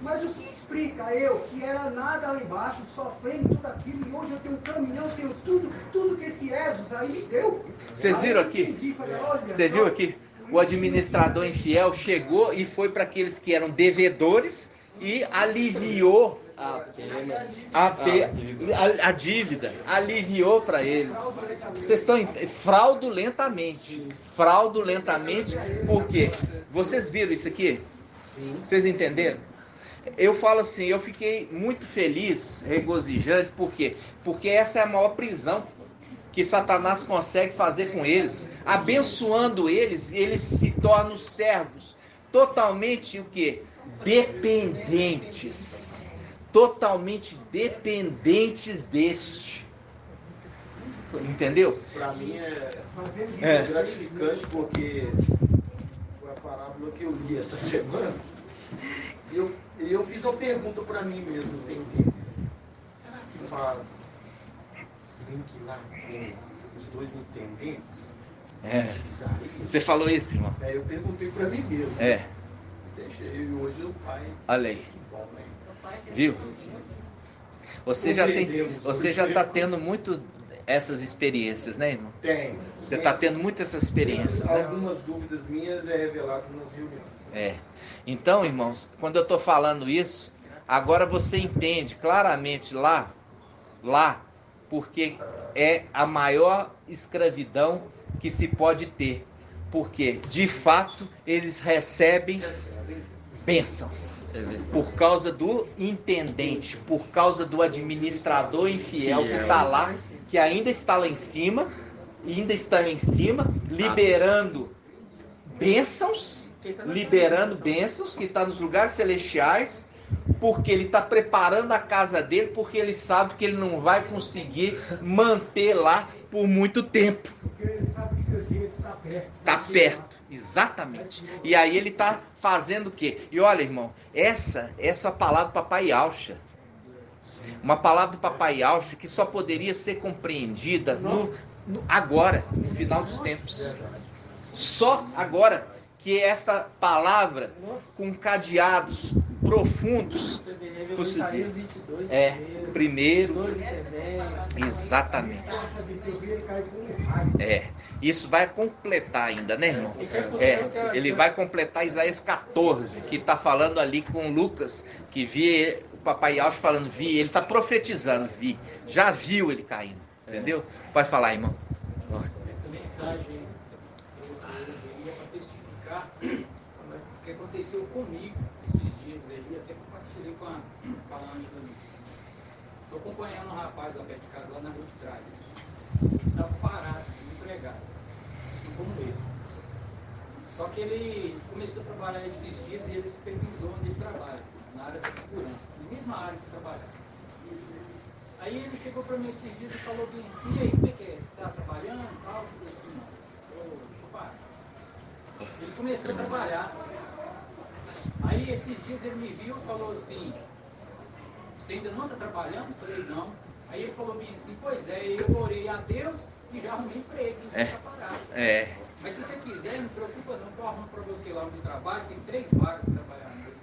Mas o que explica eu, que era nada lá embaixo, sofrendo tudo aquilo, e hoje eu tenho um caminhão, tenho tudo que esse Jesus aí me deu. Vocês viram aqui? Você viu aqui? O administrador infiel chegou e foi para aqueles que eram devedores e aliviou a dívida, aliviou para eles. Vocês estão fraudulentamente, por quê? Vocês viram isso aqui? Vocês entenderam? Eu falo assim, eu fiquei muito feliz, regozijante, por quê? Porque essa é a maior prisão que Satanás consegue fazer com eles, abençoando eles, e eles se tornam servos totalmente o quê? Dependentes, totalmente dependentes deste. Entendeu? Para mim é gratificante, porque foi a parábola que eu li essa semana. Eu fiz uma pergunta para mim mesmo, sem entender. Será que faz link lá com os dois intendentes? Você falou isso, irmão? Eu perguntei para mim mesmo. Deixei, e hoje o pai. Olha aí. Que bom, né? Viu? Você já está tendo muito essas experiências, né, irmão? Tem. Você está tendo muitas essas experiências, né? Algumas dúvidas minhas é revelado nas reuniões. Então, irmãos, quando eu estou falando isso, agora você entende claramente lá, porque é a maior escravidão que se pode ter. Porque, de fato, eles recebem bênçãos por causa do intendente, por causa do administrador infiel que está lá, que ainda está lá em cima, liberando bênçãos, que está nos lugares celestiais, porque ele está preparando a casa dele, porque ele sabe que ele não vai conseguir manter lá por muito tempo. Porque ele sabe que seus dias está perto. Está perto, exatamente. E aí ele está fazendo o quê? E olha, irmão, essa palavra do Papai Alcha, uma palavra do Papai Alcha que só poderia ser compreendida agora, no final dos tempos. Só agora que essa palavra com cadeados profundos primeiro, exatamente. Isso vai completar ainda, né, irmão? Ele vai completar Isaías 14, que está falando ali com Lucas, que via o Papai Alcho falando, ele está profetizando, já viu ele caindo, entendeu? Pode falar, irmão. Essa mensagem que você ia para testificar o que aconteceu comigo esses dias aí, até compartilhei com a Ângela. Estou acompanhando um rapaz lá perto de casa, lá na rua de trás. Ele estava parado, desempregado, assim como ele. Só que ele começou a trabalhar esses dias e ele supervisou onde ele trabalha, na área da segurança, na mesma área que trabalhava. Aí ele chegou para mim esses dias e falou bem assim, e aí, como é que é? Você está trabalhando e tal? Eu falei assim, deixa eu parar. Ele começou a trabalhar. Aí esses dias ele me viu e falou assim, você ainda não está trabalhando? Eu falei, não. Aí ele falou bem assim, pois é, eu orei a Deus e já arrumei emprego, você está parado. Mas se você quiser, não preocupa não, que eu arrumo para você lá onde eu trabalho, tem 3 vagas para trabalhar à noite.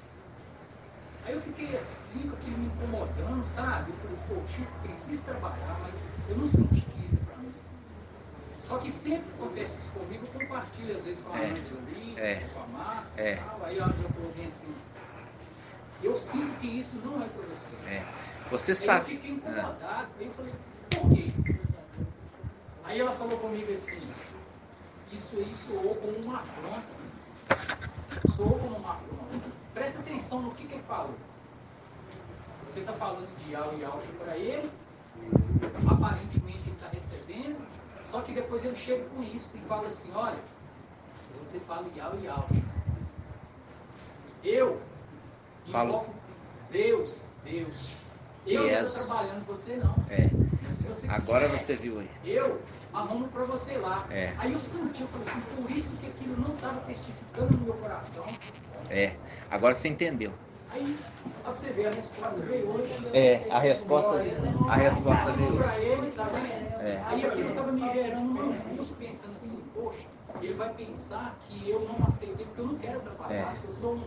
Aí eu fiquei assim, com aquilo me incomodando, sabe? Eu falei, pô, Chico, preciso trabalhar, mas eu não senti que isso é para mim. Só que sempre que acontece isso comigo, eu compartilho às vezes com a Ângela ali, com a Márcia e tal. Aí a Ângela falou bem assim, eu sinto que isso não é para você. Você sabe. Eu fiquei incomodado, aí eu falei, por quê? Aí ela falou comigo assim, isso aí soou como uma afronta. Soou como uma afronta. Presta atenção no que eu falo. Você está falando de Yau e Yaucha para ele, aparentemente ele está recebendo, só que depois ele chega com isso e fala assim, olha, você fala Yau e Yaucha. Eu invoco Zeus, Deus. Eu não estou trabalhando, você não. Se você Agora quiser, você viu aí. Eu arrumo para você lá. Aí eu senti, eu falei assim, por isso que aquilo não estava testificando no meu coração. Agora você entendeu. Aí, pra você ver, a resposta veio hoje. A resposta veio hoje. Aí aquilo estava me gerando uma angústia, pensando assim, poxa, ele vai pensar que eu não aceitei, porque eu não quero trabalhar, porque eu sou um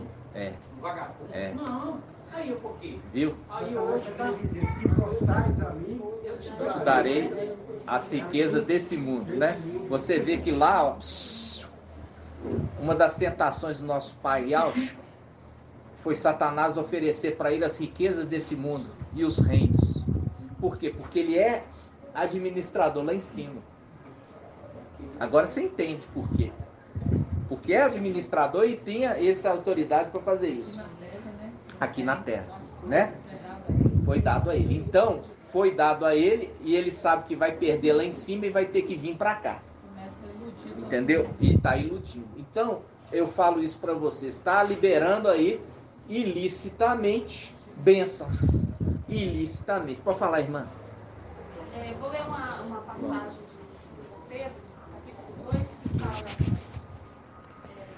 vagabundo. Não. Aí eu, por quê? Viu? Aí hoje, Se gostares a mim, eu te darei as riquezas desse mundo, né? Você vê que lá, ó, uma das tentações do nosso pai Yaucha foi Satanás oferecer para ele as riquezas desse mundo e os reinos. Por quê? Porque ele é administrador lá em cima. Agora você entende por quê. Porque é administrador e tem essa autoridade para fazer isso. Aqui na Terra, né? Foi dado a ele. Então, foi dado a ele e ele sabe que vai perder lá em cima e vai ter que vir para cá. Entendeu? E está iludindo. Então, eu falo isso para você. Está liberando aí ilicitamente bênçãos. Ilicitamente. Pode falar, irmã? Vou ler uma passagem de Pedro, capítulo 2, que fala: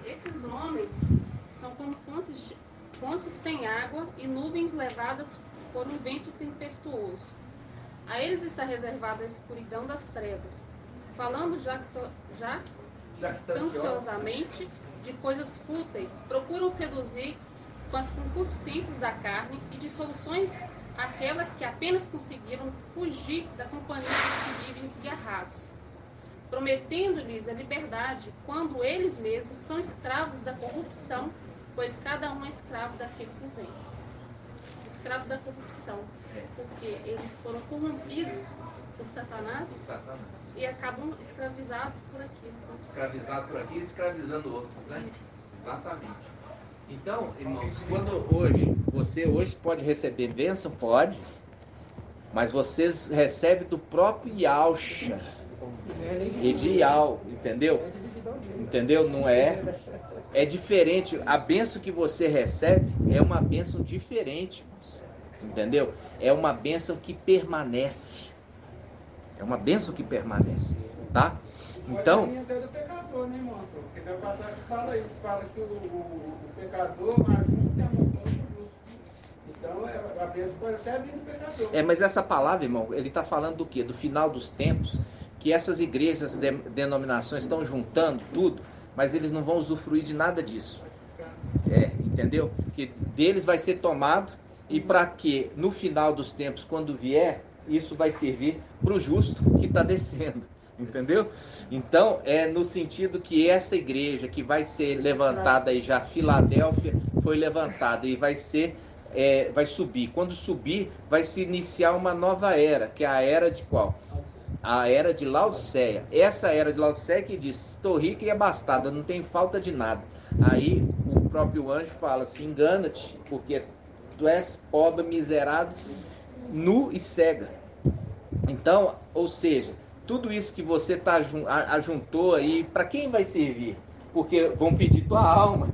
esses homens são como fontes sem água e nuvens levadas por um vento tempestuoso. A eles está reservada a escuridão das trevas, falando jactanciosamente de coisas fúteis, procuram seduzir com as concupiscências da carne e de soluções aquelas que apenas conseguiram fugir da companhia dos que vivem desgarrados, prometendo-lhes a liberdade quando eles mesmos são escravos da corrupção, pois cada um é escravo daquele que vence. Escravo da corrupção, porque eles foram corrompidos por Satanás, e acabam escravizados por aquilo. Escravizado por aqui e escravizando outros, né? Exatamente. Então, irmãos, quando você hoje pode receber bênção, pode, mas vocês recebem do próprio Yaucha e de Yau, entendeu? Entendeu? Não é? É diferente. A bênção que você recebe é uma bênção diferente, irmãos. Entendeu? É uma bênção que permanece. É uma bênção que permanece, tá? Então, do pecador, né, irmão? Porque tem passagem que fala isso, fala que o pecador ajuda a montanha do justo. Então, a bênção pode até vir do pecador. Mas essa palavra, irmão, ele está falando do quê? Do final dos tempos, que essas igrejas, denominações estão juntando tudo, mas eles não vão usufruir de nada disso. Entendeu? Que deles vai ser tomado e para que no final dos tempos, quando vier, isso vai servir para o justo que está descendo. Entendeu? Então, é no sentido que essa igreja que vai ser levantada aí já, Filadélfia, foi levantada e vai ser, vai subir. Quando subir, vai se iniciar uma nova era, que é a era de qual? A era de Laodiceia. Essa era de Laodiceia que diz: estou rica e abastada, não tem falta de nada. Aí o próprio anjo fala assim: engana-te, porque tu és pobre, miserável, nu e cega. Então, ou seja, tudo isso que você ajuntou aí, para quem vai servir? Porque vão pedir tua alma,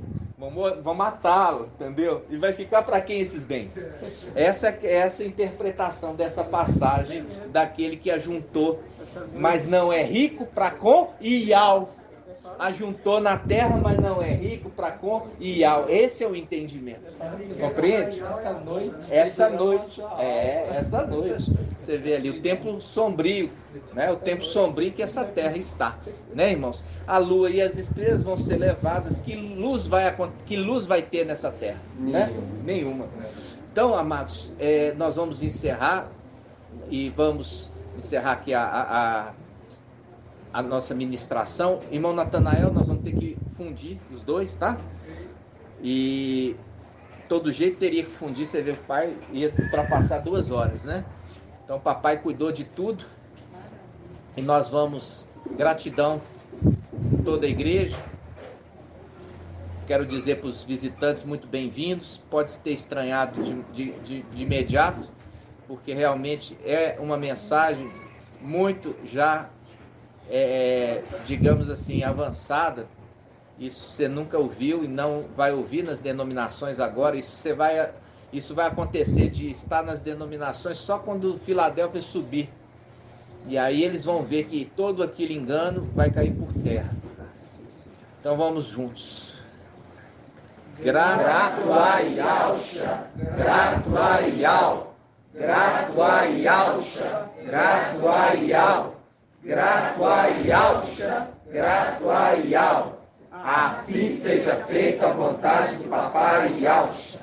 vão matá-lo, entendeu? E vai ficar para quem esses bens? Essa é a interpretação dessa passagem daquele que ajuntou, mas não é rico para com e Iau. Ajuntou na terra, mas não é rico para com e Iau. Esse é o entendimento. Compreende? Essa noite. Essa noite. Você vê ali o tempo sombrio, né? O tempo sombrio que essa terra está, né, irmãos? A lua e as estrelas vão ser levadas. Que luz vai ter nessa terra? Né? Nenhuma. Então, amados, nós vamos encerrar e vamos encerrar aqui a nossa ministração. Irmão Natanael, nós vamos ter que fundir os dois, tá? E todo jeito teria que fundir. Você vê, o pai ia ultrapassar 2 horas, né? Então o papai cuidou de tudo. E nós vamos, gratidão a toda a igreja. Quero dizer para os visitantes, muito bem-vindos. Pode ter estranhado de imediato, porque realmente é uma mensagem muito já, digamos assim, avançada. Isso você nunca ouviu e não vai ouvir nas denominações agora. Isso vai acontecer de estar nas denominações só quando Filadélfia subir. E aí eles vão ver que todo aquele engano vai cair por terra. Então vamos juntos. Grato a Yahshua, grato a Yahweh, grato a Yahshua, grato a Yahweh, grato a Yahshua, grato a Yahweh. Assim seja feita a vontade do Papai Yahshua.